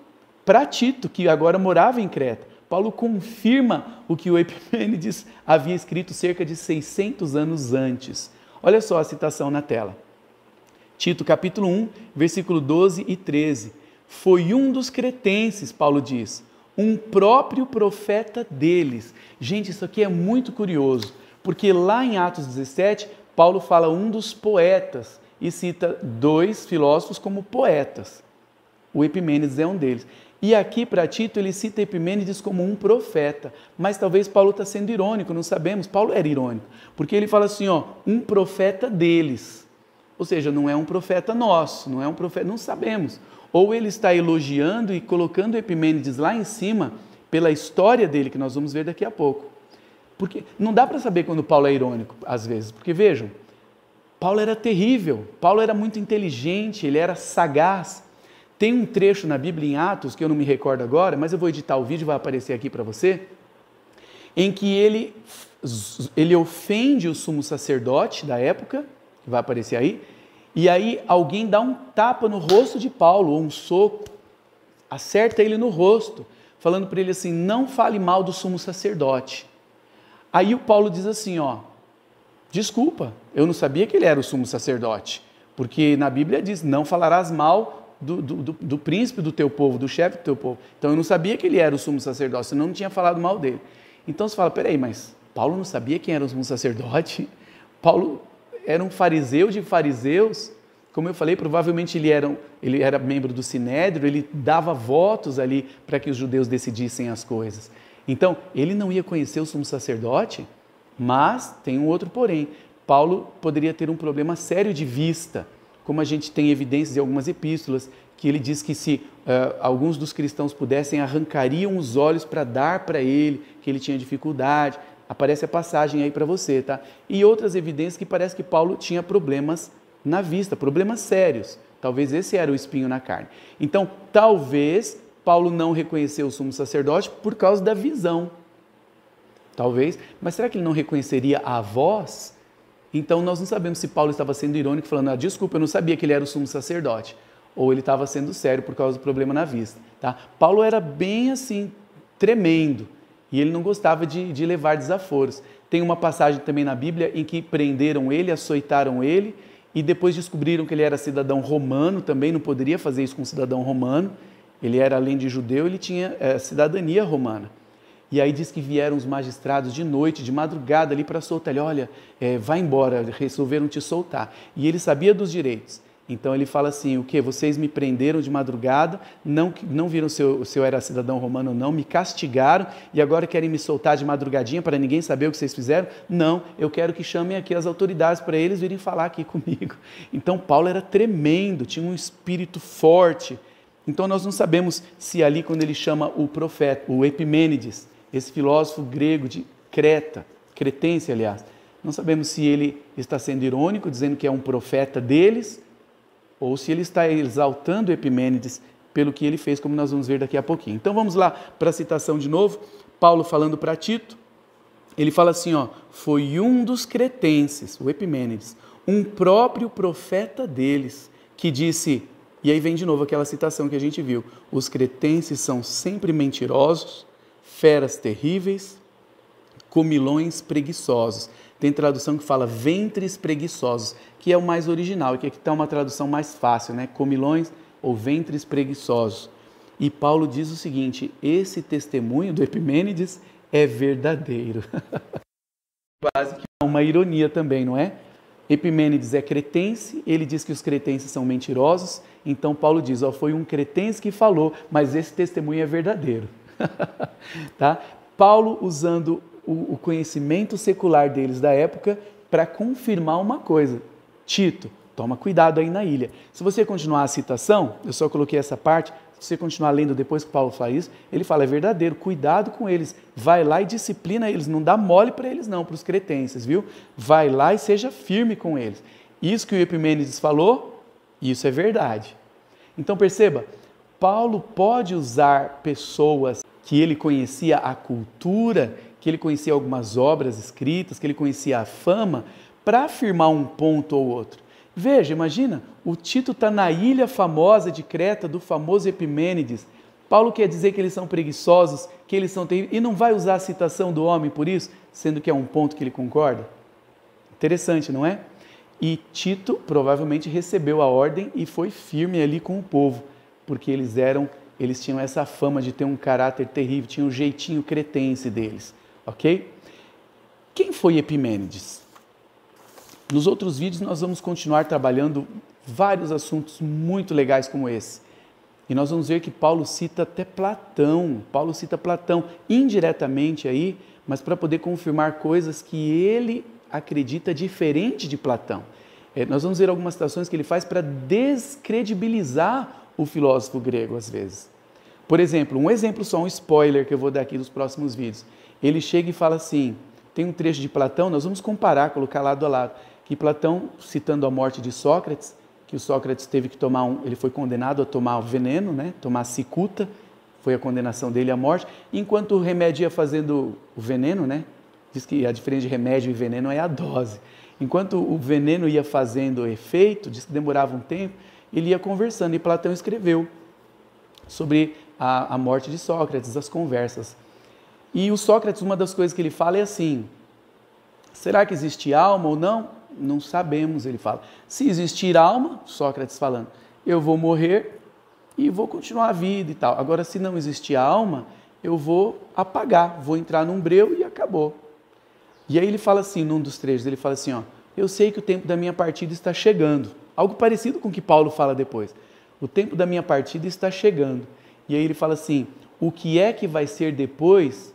[SPEAKER 1] para Tito, que agora morava em Creta. Paulo confirma o que o Epimênides havia escrito cerca de 600 anos antes. Olha só a citação na tela. Tito capítulo 1, versículo 12 e 13. Foi um dos cretenses, Paulo diz, um próprio profeta deles. Gente, isso aqui é muito curioso, porque lá em Atos 17, Paulo fala um dos poetas e cita dois filósofos como poetas. O Epimênides é um deles. E aqui para Tito ele cita Epimênides como um profeta, mas talvez Paulo está sendo irônico, não sabemos. Paulo era irônico, porque ele fala assim, um profeta deles. Ou seja, não é um profeta nosso, não é um profeta, não sabemos. Ou ele está elogiando e colocando Epimênides lá em cima pela história dele, que nós vamos ver daqui a pouco. Porque não dá para saber quando Paulo é irônico, às vezes, porque vejam, Paulo era terrível, Paulo era muito inteligente, ele era sagaz. Tem um trecho na Bíblia em Atos, que eu não me recordo agora, mas eu vou editar o vídeo, vai aparecer aqui para você, em que ele ofende o sumo sacerdote da época, que vai aparecer aí, e aí alguém dá um tapa no rosto de Paulo, ou um soco, acerta ele no rosto, falando para ele assim, não fale mal do sumo sacerdote. Aí o Paulo diz assim, desculpa, eu não sabia que ele era o sumo sacerdote, porque na Bíblia diz, não falarás mal do príncipe do teu povo, do chefe do teu povo. Então eu não sabia que ele era o sumo sacerdote, senão não tinha falado mal dele. Então você fala, peraí, mas Paulo não sabia quem era o sumo sacerdote? Paulo era um fariseu de fariseus, como eu falei, provavelmente ele era membro do Sinédrio, ele dava votos ali para que os judeus decidissem as coisas. Então, ele não ia conhecer o sumo sacerdote, mas tem um outro porém. Paulo poderia ter um problema sério de vista, como a gente tem evidências em algumas epístolas, que ele diz que se alguns dos cristãos pudessem, arrancariam os olhos para dar para ele, que ele tinha dificuldade. Aparece a passagem aí para você, tá? E outras evidências que parece que Paulo tinha problemas na vista, problemas sérios. Talvez esse era o espinho na carne. Então, talvez Paulo não reconheceu o sumo sacerdote por causa da visão. Talvez. Mas será que ele não reconheceria a voz? Então, nós não sabemos se Paulo estava sendo irônico, falando, desculpa, eu não sabia que ele era o sumo sacerdote. Ou ele estava sendo sério por causa do problema na vista. Tá? Paulo era bem assim, tremendo. E ele não gostava de levar desaforos. Tem uma passagem também na Bíblia em que prenderam ele, açoitaram ele, e depois descobriram que ele era cidadão romano, também não poderia fazer isso com um cidadão romano. Ele era, além de judeu, ele tinha cidadania romana. E aí diz que vieram os magistrados de noite, de madrugada ali para soltar ele. Olha, vai embora, resolveram te soltar. E ele sabia dos direitos. Então ele fala assim, o que? Vocês me prenderam de madrugada, não viram se eu era cidadão romano ou não, me castigaram e agora querem me soltar de madrugadinha para ninguém saber o que vocês fizeram? Não, eu quero que chamem aqui as autoridades para eles virem falar aqui comigo. Então Paulo era tremendo, tinha um espírito forte. Então nós não sabemos se ali quando ele chama o profeta, o Epimênides, esse filósofo grego de Creta, cretense aliás, não sabemos se ele está sendo irônico, dizendo que é um profeta deles, ou se ele está exaltando Epimênides pelo que ele fez, como nós vamos ver daqui a pouquinho. Então vamos lá para a citação de novo, Paulo falando para Tito, ele fala assim, foi um dos cretenses, o Epimênides, um próprio profeta deles, que disse, e aí vem de novo aquela citação que a gente viu, os cretenses são sempre mentirosos, feras terríveis, comilões preguiçosos. Tem tradução que fala ventres preguiçosos, que é o mais original, e que aqui está uma tradução mais fácil, né? Comilões ou ventres preguiçosos. E Paulo diz o seguinte, esse testemunho do Epimênides é verdadeiro. Quase que é uma ironia também, não é? Epimênides é cretense, ele diz que os cretenses são mentirosos, então Paulo diz, foi um cretense que falou, mas esse testemunho é verdadeiro. Tá? Paulo usando o conhecimento secular deles da época para confirmar uma coisa. Tito, toma cuidado aí na ilha. Se você continuar a citação, eu só coloquei essa parte, se você continuar lendo depois que Paulo fala isso, ele fala, é verdadeiro, cuidado com eles, vai lá e disciplina eles, não dá mole para eles não, para os cretenses, viu? Vai lá e seja firme com eles. Isso que o Epimênides falou, isso é verdade. Então perceba, Paulo pode usar pessoas que ele conhecia a cultura, que ele conhecia algumas obras escritas, que ele conhecia a fama, para afirmar um ponto ou outro. Veja, imagina, o Tito está na ilha famosa de Creta, do famoso Epimênides. Paulo quer dizer que eles são preguiçosos, que eles são terríveis, e não vai usar a citação do homem por isso, sendo que é um ponto que ele concorda? Interessante, não é? E Tito provavelmente recebeu a ordem e foi firme ali com o povo, porque eles tinham essa fama de ter um caráter terrível, tinham um jeitinho cretense deles, ok? Quem foi Epimênides? Nos outros vídeos nós vamos continuar trabalhando vários assuntos muito legais como esse. E nós vamos ver que Paulo cita até Platão, indiretamente aí, mas para poder confirmar coisas que ele acredita diferente de Platão. Nós vamos ver algumas citações que ele faz para descredibilizar o filósofo grego às vezes. Por exemplo, um exemplo só, um spoiler que eu vou dar aqui dos próximos vídeos. Ele chega e fala assim, tem um trecho de Platão, nós vamos comparar, colocar lado a lado, que Platão, citando a morte de Sócrates, que o Sócrates teve que ele foi condenado a tomar o veneno, né? Tomar cicuta, foi a condenação dele à morte, enquanto o remédio ia fazendo o veneno, né? Diz que a diferença de remédio e veneno é a dose. Enquanto o veneno ia fazendo efeito, diz que demorava um tempo, ele ia conversando, e Platão escreveu sobre a morte de Sócrates, as conversas. E o Sócrates, uma das coisas que ele fala é assim, será que existe alma ou não? Não sabemos, ele fala. Se existir alma, Sócrates falando, eu vou morrer e vou continuar a vida e tal. Agora, se não existir alma, eu vou apagar, vou entrar num breu e acabou. E aí ele fala assim, num dos trechos, ele fala assim, eu sei que o tempo da minha partida está chegando. Algo parecido com o que Paulo fala depois. O tempo da minha partida está chegando. E aí ele fala assim, o que é que vai ser depois,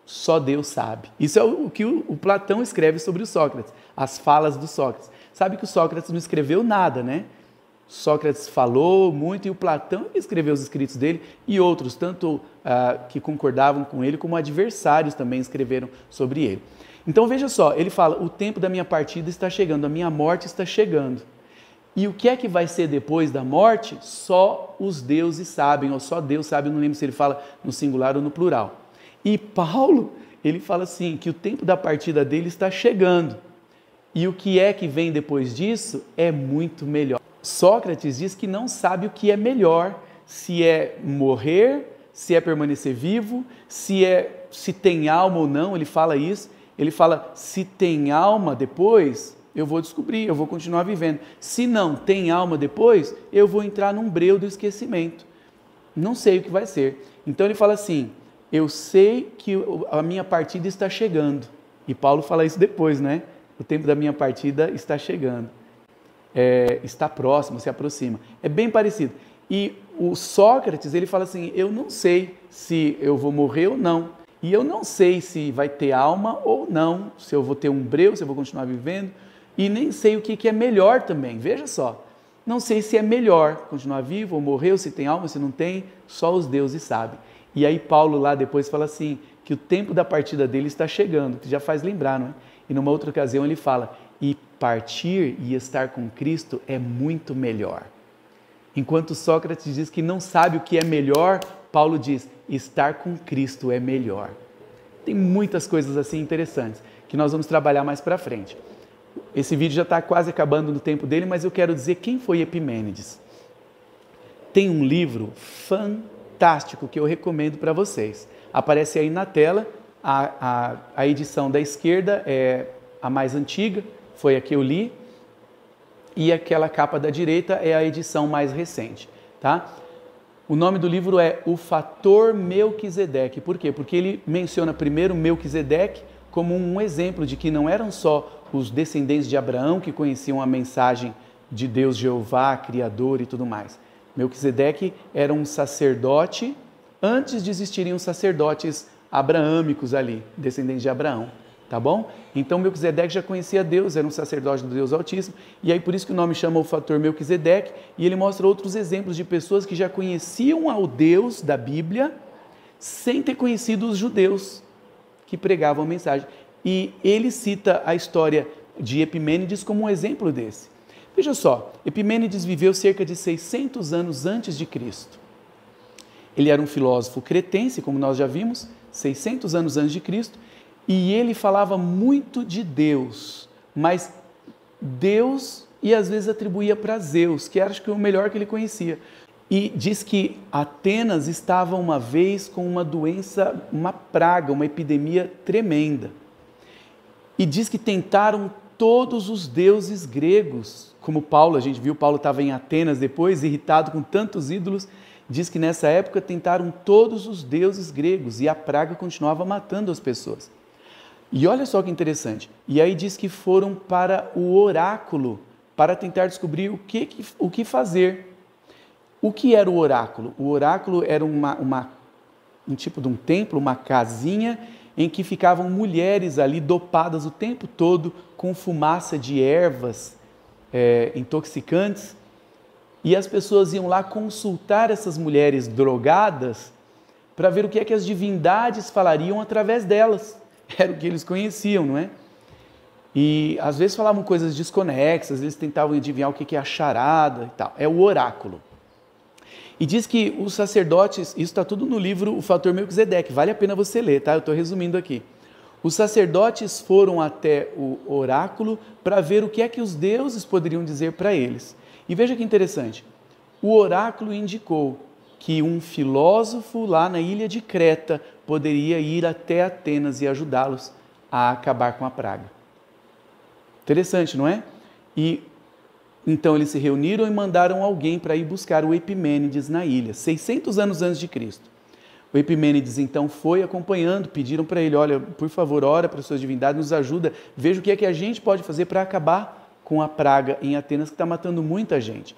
[SPEAKER 1] só Deus sabe. Isso é o que o Platão escreve sobre o Sócrates, as falas do Sócrates. Sabe que o Sócrates não escreveu nada, né? Sócrates falou muito e o Platão escreveu os escritos dele e outros, tanto que concordavam com ele, como adversários também escreveram sobre ele. Então veja só, ele fala, o tempo da minha partida está chegando, a minha morte está chegando. E o que é que vai ser depois da morte? Só os deuses sabem, ou só Deus sabe, não lembro se ele fala no singular ou no plural. E Paulo, ele fala assim, que o tempo da partida dele está chegando. E o que é que vem depois disso é muito melhor. Sócrates diz que não sabe o que é melhor, se é morrer, se é permanecer vivo, se tem alma ou não, ele fala isso. Ele fala, se tem alma depois, eu vou descobrir, eu vou continuar vivendo. Se não tem alma depois, eu vou entrar num breu do esquecimento. Não sei o que vai ser. Então ele fala assim, eu sei que a minha partida está chegando. E Paulo fala isso depois, né? O tempo da minha partida está chegando. Está próximo, se aproxima. É bem parecido. E o Sócrates, ele fala assim, eu não sei se eu vou morrer ou não. E eu não sei se vai ter alma ou não, se eu vou ter um breu, se eu vou continuar vivendo. E nem sei o que é melhor também, veja só. Não sei se é melhor continuar vivo ou morrer, ou se tem alma, se não tem, só os deuses sabem. E aí Paulo lá depois fala assim, que o tempo da partida dele está chegando, que já faz lembrar, não é? E numa outra ocasião ele fala, e partir e estar com Cristo é muito melhor. Enquanto Sócrates diz que não sabe o que é melhor, Paulo diz, estar com Cristo é melhor. Tem muitas coisas assim interessantes, que nós vamos trabalhar mais para frente. Esse vídeo já está quase acabando no tempo dele, mas eu quero dizer quem foi Epimênides. Tem um livro fantástico que eu recomendo para vocês. Aparece aí na tela, a edição da esquerda é a mais antiga, foi a que eu li, e aquela capa da direita é a edição mais recente, tá? O nome do livro é O Fator Melquisedeque. Por quê? Porque ele menciona primeiro Melquisedeque como um exemplo de que não eram só os descendentes de Abraão que conheciam a mensagem de Deus Jeová, Criador e tudo mais. Melquisedeque era um sacerdote antes de existirem os sacerdotes abraâmicos ali, descendentes de Abraão, tá bom? Então Melquisedeque já conhecia Deus, era um sacerdote do Deus Altíssimo, e aí por isso que o nome chama o fator Melquisedeque, e ele mostra outros exemplos de pessoas que já conheciam ao Deus da Bíblia, sem ter conhecido os judeus que pregavam a mensagem. E ele cita a história de Epimênides como um exemplo desse. Veja só, Epimênides viveu cerca de 600 anos antes de Cristo. Ele era um filósofo cretense, como nós já vimos, 600 anos antes de Cristo, e ele falava muito de Deus, mas Deus, e às vezes atribuía para Zeus, que era acho que o melhor que ele conhecia. E diz que Atenas estava uma vez com uma doença, uma praga, uma epidemia tremenda. E diz que tentaram todos os deuses gregos, como Paulo, a gente viu, Paulo estava em Atenas depois, irritado com tantos ídolos, diz que nessa época tentaram todos os deuses gregos e a praga continuava matando as pessoas. E olha só que interessante, e aí diz que foram para o oráculo para tentar descobrir o que fazer. O que era o oráculo? O oráculo era um tipo de um templo, uma casinha, em que ficavam mulheres ali dopadas o tempo todo com fumaça de ervas intoxicantes, e as pessoas iam lá consultar essas mulheres drogadas para ver o que é que as divindades falariam através delas. Era o que eles conheciam, não é? E às vezes falavam coisas desconexas, eles tentavam adivinhar o que é a charada e tal. É o oráculo. E diz que os sacerdotes, isso está tudo no livro O Fator Melquisedeque, vale a pena você ler, tá? Eu estou resumindo aqui. Os sacerdotes foram até o oráculo para ver o que é que os deuses poderiam dizer para eles. E veja que interessante, o oráculo indicou que um filósofo lá na ilha de Creta poderia ir até Atenas e ajudá-los a acabar com a praga. Interessante, não é? E então eles se reuniram e mandaram alguém para ir buscar o Epimênides na ilha, 600 anos antes de Cristo. O Epimênides então foi acompanhando, pediram para ele, olha, por favor, ora para as suas divindades, nos ajuda, veja o que é que a gente pode fazer para acabar com a praga em Atenas que está matando muita gente.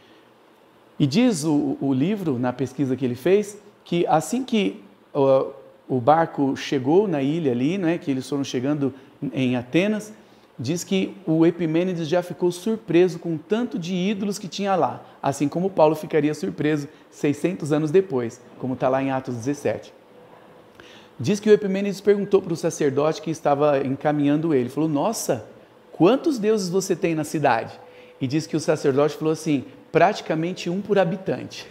[SPEAKER 1] E diz o livro, na pesquisa que ele fez, que assim que o barco chegou na ilha ali, né, que eles foram chegando em Atenas, diz que o Epimênides já ficou surpreso com o tanto de ídolos que tinha lá, assim como Paulo ficaria surpreso 600 anos depois, como está lá em Atos 17. Diz que o Epimênides perguntou para o sacerdote que estava encaminhando ele, falou, nossa, quantos deuses você tem na cidade? E diz que o sacerdote falou assim, praticamente um por habitante.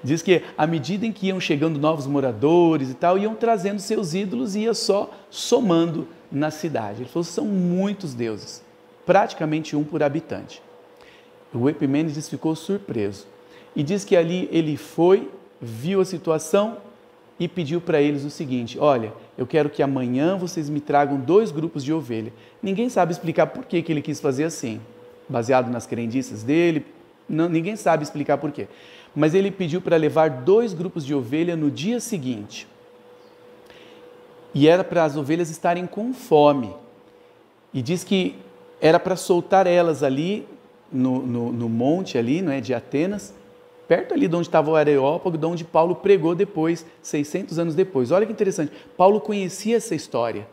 [SPEAKER 1] Diz que à medida em que iam chegando novos moradores e tal, iam trazendo seus ídolos e ia só somando na cidade. Ele falou, são muitos deuses, praticamente um por habitante. O Epimênides ficou surpreso. E diz que ali ele foi, viu a situação e pediu para eles o seguinte, olha, eu quero que amanhã vocês me tragam 2 grupos de ovelha. Ninguém sabe explicar por que ele quis fazer assim, baseado nas crendices dele, ninguém sabe explicar por quê. Mas ele pediu para levar 2 grupos de ovelha no dia seguinte. e era para as ovelhas estarem com fome. E diz que era para soltar elas ali no monte ali, não é, de Atenas, perto ali de onde estava o Areópago, de onde Paulo pregou depois, 600 anos depois. Olha que interessante, Paulo conhecia essa história.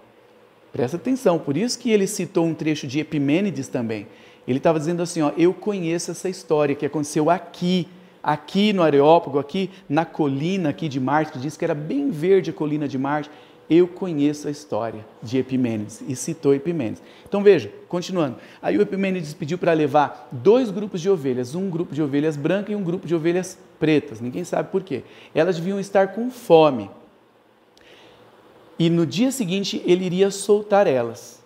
[SPEAKER 1] Presta atenção, por isso que ele citou um trecho de Epimênides também. Ele estava dizendo assim, ó, eu conheço essa história que aconteceu aqui no Areópago, aqui na colina aqui de Marte, que diz que era bem verde a colina de Marte. Eu conheço a história de Epimênides, e citou Epimênides. Então veja, continuando. Aí o Epimênides pediu para levar 2 grupos de ovelhas, um grupo de ovelhas brancas e um grupo de ovelhas pretas. Ninguém sabe por quê. Elas deviam estar com fome. E no dia seguinte ele iria soltar elas.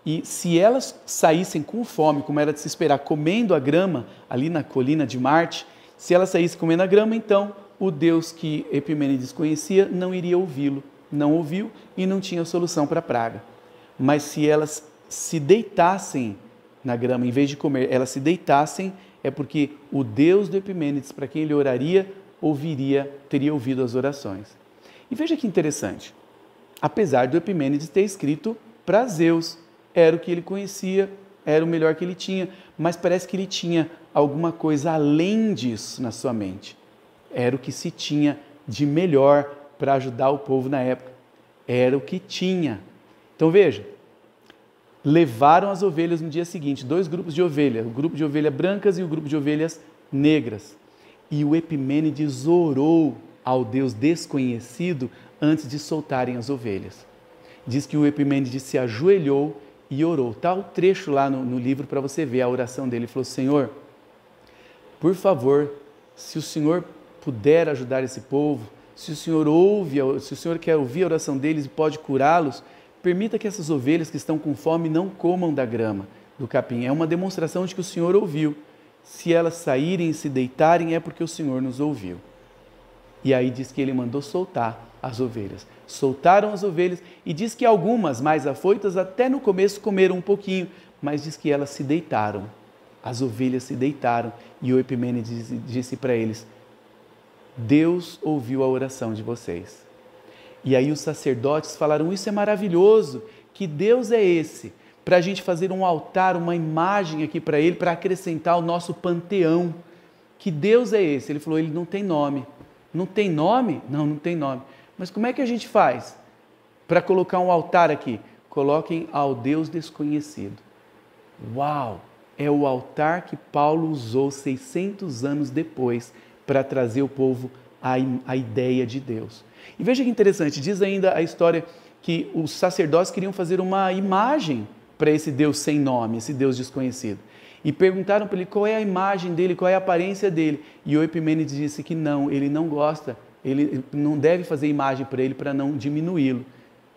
[SPEAKER 1] E se elas saíssem com fome, como era de se esperar, comendo a grama ali na colina de Marte, se elas saíssem comendo a grama, então o Deus que Epimênides conhecia não iria ouvi-lo. Não ouviu e não tinha solução para a praga. Mas se elas se deitassem na grama, em vez de comer, elas se deitassem, é porque o Deus do Epimênides, para quem ele oraria, teria ouvido as orações. E veja que interessante, apesar do Epimênides ter escrito para Zeus, era o que ele conhecia, era o melhor que ele tinha, mas parece que ele tinha alguma coisa além disso na sua mente. Era o que se tinha de melhor para ajudar o povo na época. Era o que tinha. Então veja, levaram as ovelhas no dia seguinte, 2 grupos de ovelhas, o grupo de ovelhas brancas e o grupo de ovelhas negras. E o Epimênides orou ao Deus desconhecido antes de soltarem as ovelhas. Diz que o Epimênides se ajoelhou e orou. Está o trecho lá no livro para você ver a oração dele. Ele falou, Senhor, por favor, se o Senhor puder ajudar esse povo, se o Senhor quer ouvir a oração deles e pode curá-los, permita que essas ovelhas que estão com fome não comam da grama, do capim. É uma demonstração de que o Senhor ouviu. Se elas saírem e se deitarem, é porque o Senhor nos ouviu. E aí diz que ele mandou soltar as ovelhas. Soltaram as ovelhas e diz que algumas mais afoitas até no começo comeram um pouquinho, mas diz que elas se deitaram. As ovelhas se deitaram e o Epimênides disse para eles, Deus ouviu a oração de vocês. E aí os sacerdotes falaram, isso é maravilhoso, que Deus é esse? Para a gente fazer um altar, uma imagem aqui para ele, para acrescentar o nosso panteão. Que Deus é esse? Ele falou, ele não tem nome. Não tem nome? Não, não tem nome. Mas como é que a gente faz para colocar um altar aqui? Coloquem ao Deus desconhecido. Uau! É o altar que Paulo usou 600 anos depois para trazer o povo à ideia de Deus. E veja que interessante, diz ainda a história que os sacerdotes queriam fazer uma imagem para esse Deus sem nome, esse Deus desconhecido. E perguntaram para ele qual é a imagem dele, qual é a aparência dele. E o Epimênides disse que não, ele não gosta, ele não deve fazer imagem para ele para não diminuí-lo.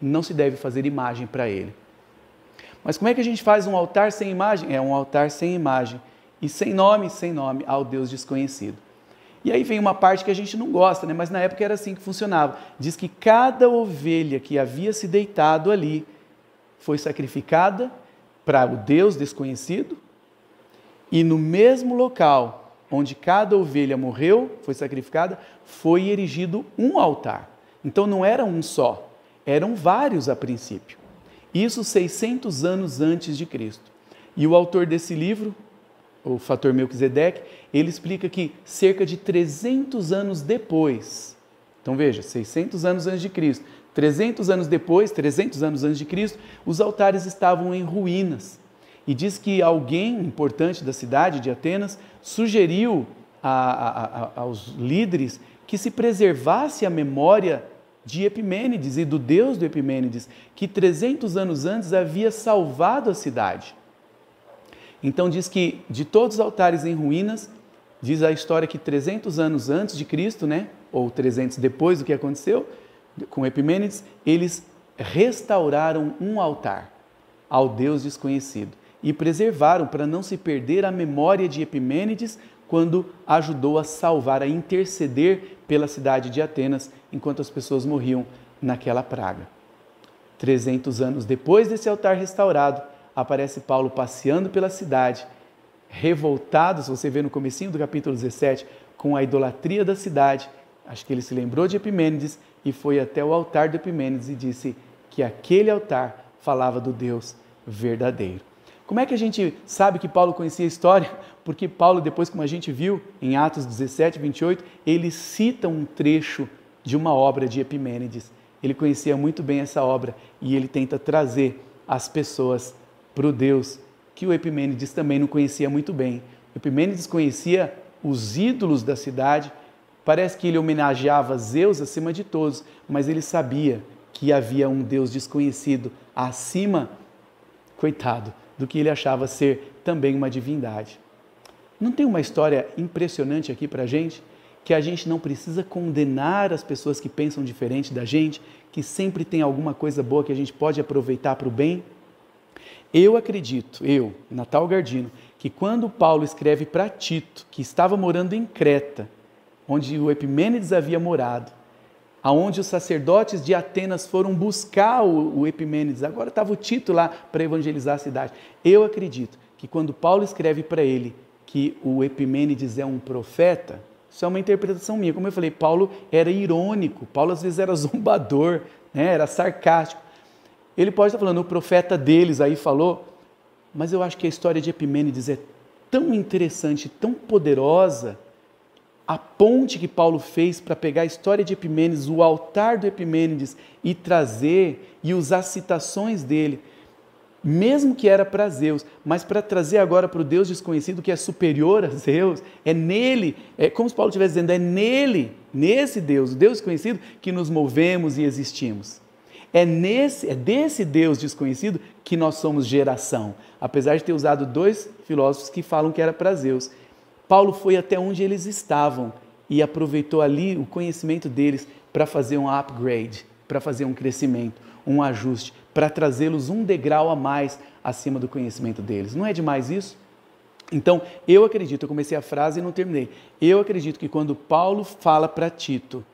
[SPEAKER 1] Não se deve fazer imagem para ele. Mas como é que a gente faz um altar sem imagem? É um altar sem imagem e sem nome ao Deus desconhecido. E aí vem uma parte que a gente não gosta, né? Mas na época era assim que funcionava. Diz que cada ovelha que havia se deitado ali foi sacrificada para o Deus desconhecido e no mesmo local onde cada ovelha morreu, foi sacrificada, foi erigido um altar. Então não era um só, eram vários a princípio. Isso 600 anos antes de Cristo. E o autor desse livro, o Fator Melquisedeque, ele explica que cerca de 300 anos depois, então veja, 600 anos antes de Cristo, 300 anos depois, 300 anos antes de Cristo, os altares estavam em ruínas. E diz que alguém importante da cidade de Atenas sugeriu aos líderes que se preservasse a memória de Epimênides e do Deus do Epimênides, que 300 anos antes havia salvado a cidade. Então diz que de todos os altares em ruínas, diz a história que 300 anos antes de Cristo, né, ou 300 depois do que aconteceu com Epimênides, eles restauraram um altar ao Deus desconhecido e preservaram para não se perder a memória de Epimênides quando ajudou a salvar, a interceder pela cidade de Atenas enquanto as pessoas morriam naquela praga. 300 anos depois desse altar restaurado, aparece Paulo passeando pela cidade, revoltado, se você vê no comecinho do capítulo 17, com a idolatria da cidade. Acho que ele se lembrou de Epimênides e foi até o altar de Epimênides e disse que aquele altar falava do Deus verdadeiro. Como é que a gente sabe que Paulo conhecia a história? Porque Paulo, depois, como a gente viu em Atos 17, 28, ele cita um trecho de uma obra de Epimênides. Ele conhecia muito bem essa obra e ele tenta trazer as pessoas para o Deus que o Epimênides também não conhecia muito bem. O Epimênides conhecia os ídolos da cidade, parece que ele homenageava Zeus acima de todos, mas ele sabia que havia um Deus desconhecido acima, coitado, do que ele achava ser também uma divindade. Não tem uma história impressionante aqui para a gente? Que a gente não precisa condenar as pessoas que pensam diferente da gente, que sempre tem alguma coisa boa que a gente pode aproveitar para o bem? Eu acredito, Natal Gardino, que quando Paulo escreve para Tito, que estava morando em Creta, onde o Epimênides havia morado, aonde os sacerdotes de Atenas foram buscar o Epimênides, agora estava o Tito lá para evangelizar a cidade. Eu acredito que quando Paulo escreve para ele que o Epimênides é um profeta, isso é uma interpretação minha. Como eu falei, Paulo era irônico, Paulo às vezes era zombador, né? Era sarcástico. Ele pode estar falando, o profeta deles aí falou, mas eu acho que a história de Epimênides é tão interessante, tão poderosa, a ponte que Paulo fez para pegar a história de Epimênides, o altar do Epimênides e trazer e usar citações dele, mesmo que era para Zeus, mas para trazer agora para o Deus desconhecido que é superior a Zeus, é nele, é como se Paulo estivesse dizendo, é nele, nesse Deus, o Deus desconhecido, que nos movemos e existimos. É desse Deus desconhecido que nós somos geração, apesar de ter usado dois filósofos que falam que era para Zeus. Paulo foi até onde eles estavam e aproveitou ali o conhecimento deles para fazer um upgrade, para fazer um crescimento, um ajuste, para trazê-los um degrau a mais acima do conhecimento deles. Não é demais isso? Então, eu acredito, eu comecei a frase e não terminei. Eu acredito que quando Paulo fala para Tito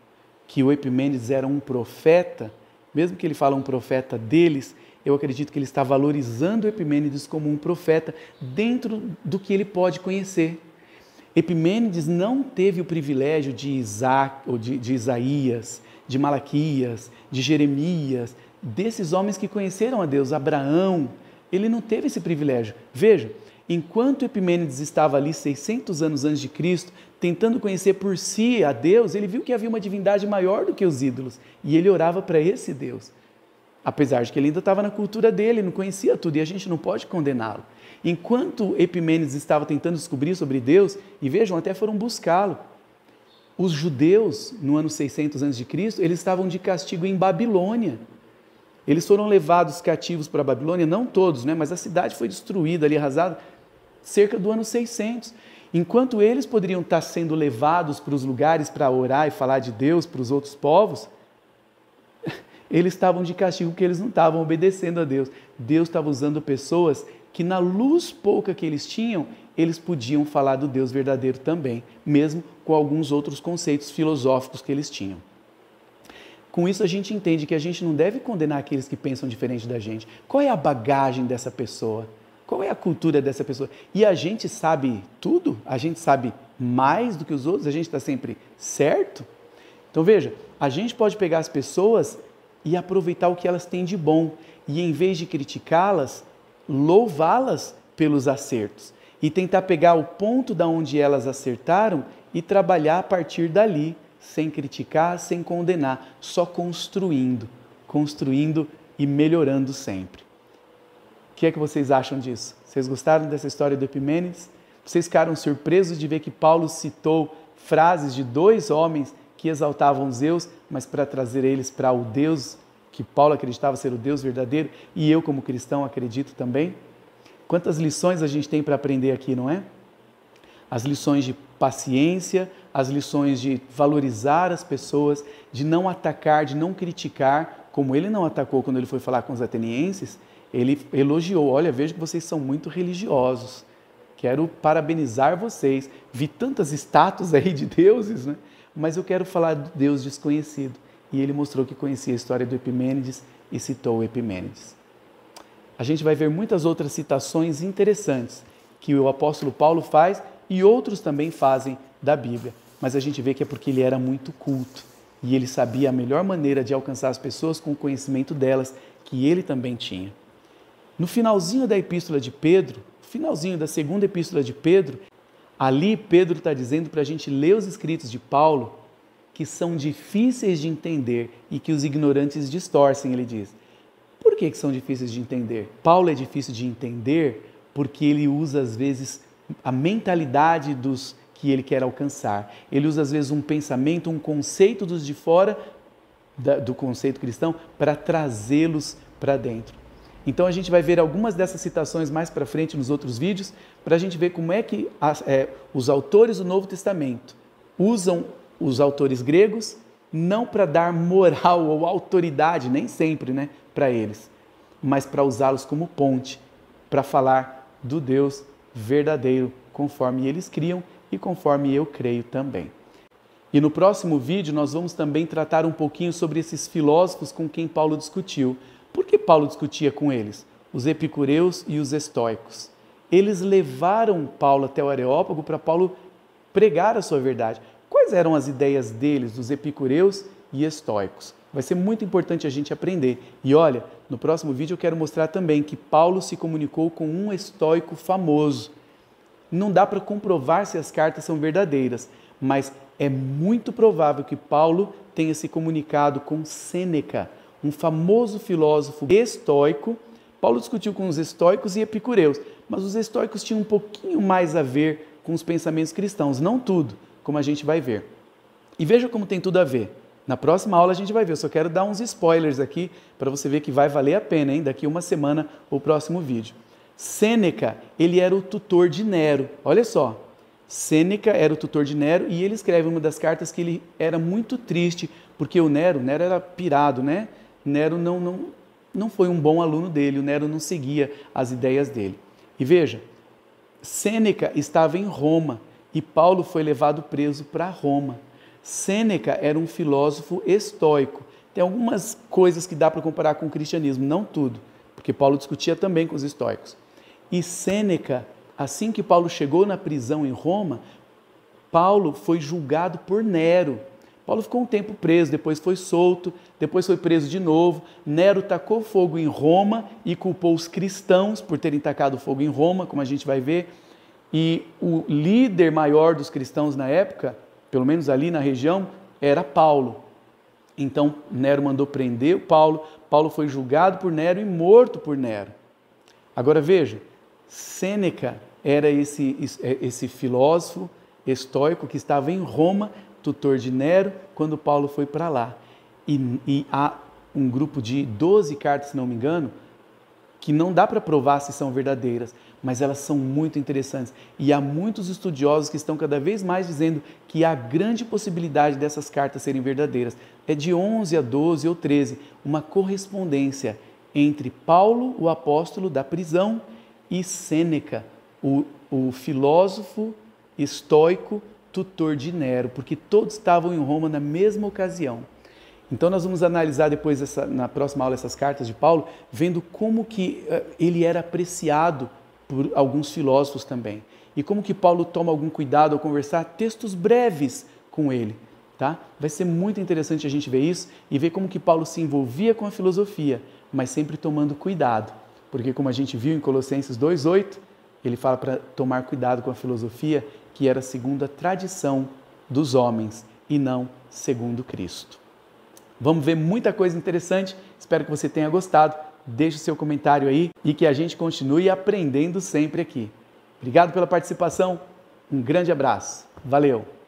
[SPEAKER 1] que o Epimênides era um profeta, mesmo que ele fala um profeta deles, eu acredito que ele está valorizando o Epimênides como um profeta dentro do que ele pode conhecer. Epimênides não teve o privilégio de Isaías, de Malaquias, de Jeremias, desses homens que conheceram a Deus, Abraão. Ele não teve esse privilégio. Veja, enquanto Epimênides estava ali 600 anos antes de Cristo, tentando conhecer por si a Deus, ele viu que havia uma divindade maior do que os ídolos e ele orava para esse Deus. Apesar de que ele ainda estava na cultura dele, não conhecia tudo e a gente não pode condená-lo. Enquanto Epimênides estava tentando descobrir sobre Deus, e vejam, até foram buscá-lo. Os judeus, no ano 600 a.C., eles estavam de castigo em Babilônia. Eles foram levados cativos para a Babilônia, não todos, né? Mas a cidade foi destruída ali, arrasada, cerca do ano 600. Enquanto eles poderiam estar sendo levados para os lugares para orar e falar de Deus para os outros povos, eles estavam de castigo porque eles não estavam obedecendo a Deus. Deus estava usando pessoas que na luz pouca que eles tinham, eles podiam falar do Deus verdadeiro também, mesmo com alguns outros conceitos filosóficos que eles tinham. Com isso a gente entende que a gente não deve condenar aqueles que pensam diferente da gente. Qual é a bagagem dessa pessoa? Qual é a cultura dessa pessoa? E a gente sabe tudo? A gente sabe mais do que os outros? A gente está sempre certo? Então veja, a gente pode pegar as pessoas e aproveitar o que elas têm de bom e em vez de criticá-las, louvá-las pelos acertos e tentar pegar o ponto da onde elas acertaram e trabalhar a partir dali, sem criticar, sem condenar, só construindo e melhorando sempre. O que é que vocês acham disso? Vocês gostaram dessa história do Epimênides? Vocês ficaram surpresos de ver que Paulo citou frases de dois homens que exaltavam Zeus, mas para trazer eles para o Deus que Paulo acreditava ser o Deus verdadeiro, e eu como cristão acredito também? Quantas lições a gente tem para aprender aqui, não é? As lições de paciência, as lições de valorizar as pessoas, de não atacar, de não criticar, como ele não atacou quando ele foi falar com os atenienses, ele elogiou, olha, vejo que vocês são muito religiosos, quero parabenizar vocês, vi tantas estátuas aí de deuses, né? Mas eu quero falar do Deus desconhecido. E ele mostrou que conhecia a história do Epimênides e citou o Epimênides. A gente vai ver muitas outras citações interessantes que o apóstolo Paulo faz e outros também fazem da Bíblia. Mas a gente vê que é porque ele era muito culto e ele sabia a melhor maneira de alcançar as pessoas com o conhecimento delas, que ele também tinha. No finalzinho da epístola de Pedro, finalzinho da segunda epístola de Pedro, ali Pedro está dizendo para a gente ler os escritos de Paulo, que são difíceis de entender e que os ignorantes distorcem, ele diz. Por que são difíceis de entender? Paulo é difícil de entender porque ele usa às vezes a mentalidade dos que ele quer alcançar. Ele usa às vezes um pensamento, um conceito dos de fora do conceito cristão para trazê-los para dentro. Então a gente vai ver algumas dessas citações mais para frente nos outros vídeos, para a gente ver como é que os autores do Novo Testamento usam os autores gregos não para dar moral ou autoridade, nem sempre, né, para eles, mas para usá-los como ponte, para falar do Deus verdadeiro, conforme eles criam e conforme eu creio também. E no próximo vídeo nós vamos também tratar um pouquinho sobre esses filósofos com quem Paulo discutiu. Por que Paulo discutia com eles? Os epicureus e os estoicos. Eles levaram Paulo até o Areópago para Paulo pregar a sua verdade. Quais eram as ideias deles, dos epicureus e estoicos? Vai ser muito importante a gente aprender. E olha, no próximo vídeo eu quero mostrar também que Paulo se comunicou com um estoico famoso. Não dá para comprovar se as cartas são verdadeiras, mas é muito provável que Paulo tenha se comunicado com Sêneca, um famoso filósofo estoico. Paulo discutiu com os estoicos e epicureus, mas os estoicos tinham um pouquinho mais a ver com os pensamentos cristãos, não tudo, como a gente vai ver. E veja como tem tudo a ver. Na próxima aula a gente vai ver, eu só quero dar uns spoilers aqui para você ver que vai valer a pena, hein? Daqui uma semana o próximo vídeo. Sêneca, ele era o tutor de Nero, olha só. Sêneca era o tutor de Nero e ele escreve uma das cartas que ele era muito triste, porque o Nero era pirado, né? Nero não foi um bom aluno dele, o Nero não seguia as ideias dele. E veja, Sêneca estava em Roma e Paulo foi levado preso para Roma. Sêneca era um filósofo estoico. Tem algumas coisas que dá para comparar com o cristianismo, não tudo, porque Paulo discutia também com os estoicos. E Sêneca, assim que Paulo chegou na prisão em Roma, Paulo foi julgado por Nero. Paulo ficou um tempo preso, depois foi solto, depois foi preso de novo. Nero tacou fogo em Roma e culpou os cristãos por terem tacado fogo em Roma, como a gente vai ver. E o líder maior dos cristãos na época, pelo menos ali na região, era Paulo. Então Nero mandou prender o Paulo. Paulo foi julgado por Nero e morto por Nero. Agora veja, Sêneca era esse filósofo estoico que estava em Roma, tutor de Nero, quando Paulo foi para lá. E há um grupo de 12 cartas, se não me engano, que não dá para provar se são verdadeiras, mas elas são muito interessantes. E há muitos estudiosos que estão cada vez mais dizendo que há grande possibilidade dessas cartas serem verdadeiras. É de 11 a 12 ou 13, uma correspondência entre Paulo, o apóstolo da prisão, e Sêneca, o filósofo estoico tutor de Nero, porque todos estavam em Roma na mesma ocasião. Então nós vamos analisar depois, na próxima aula, essas cartas de Paulo, vendo como que ele era apreciado por alguns filósofos também. E como que Paulo toma algum cuidado ao conversar textos breves com ele. Tá? Vai ser muito interessante a gente ver isso e ver como que Paulo se envolvia com a filosofia, mas sempre tomando cuidado. Porque como a gente viu em Colossenses 2,8, ele fala para tomar cuidado com a filosofia que era segundo a tradição dos homens e não segundo Cristo. Vamos ver muita coisa interessante, espero que você tenha gostado. Deixe o seu comentário aí e que a gente continue aprendendo sempre aqui. Obrigado pela participação, um grande abraço, valeu!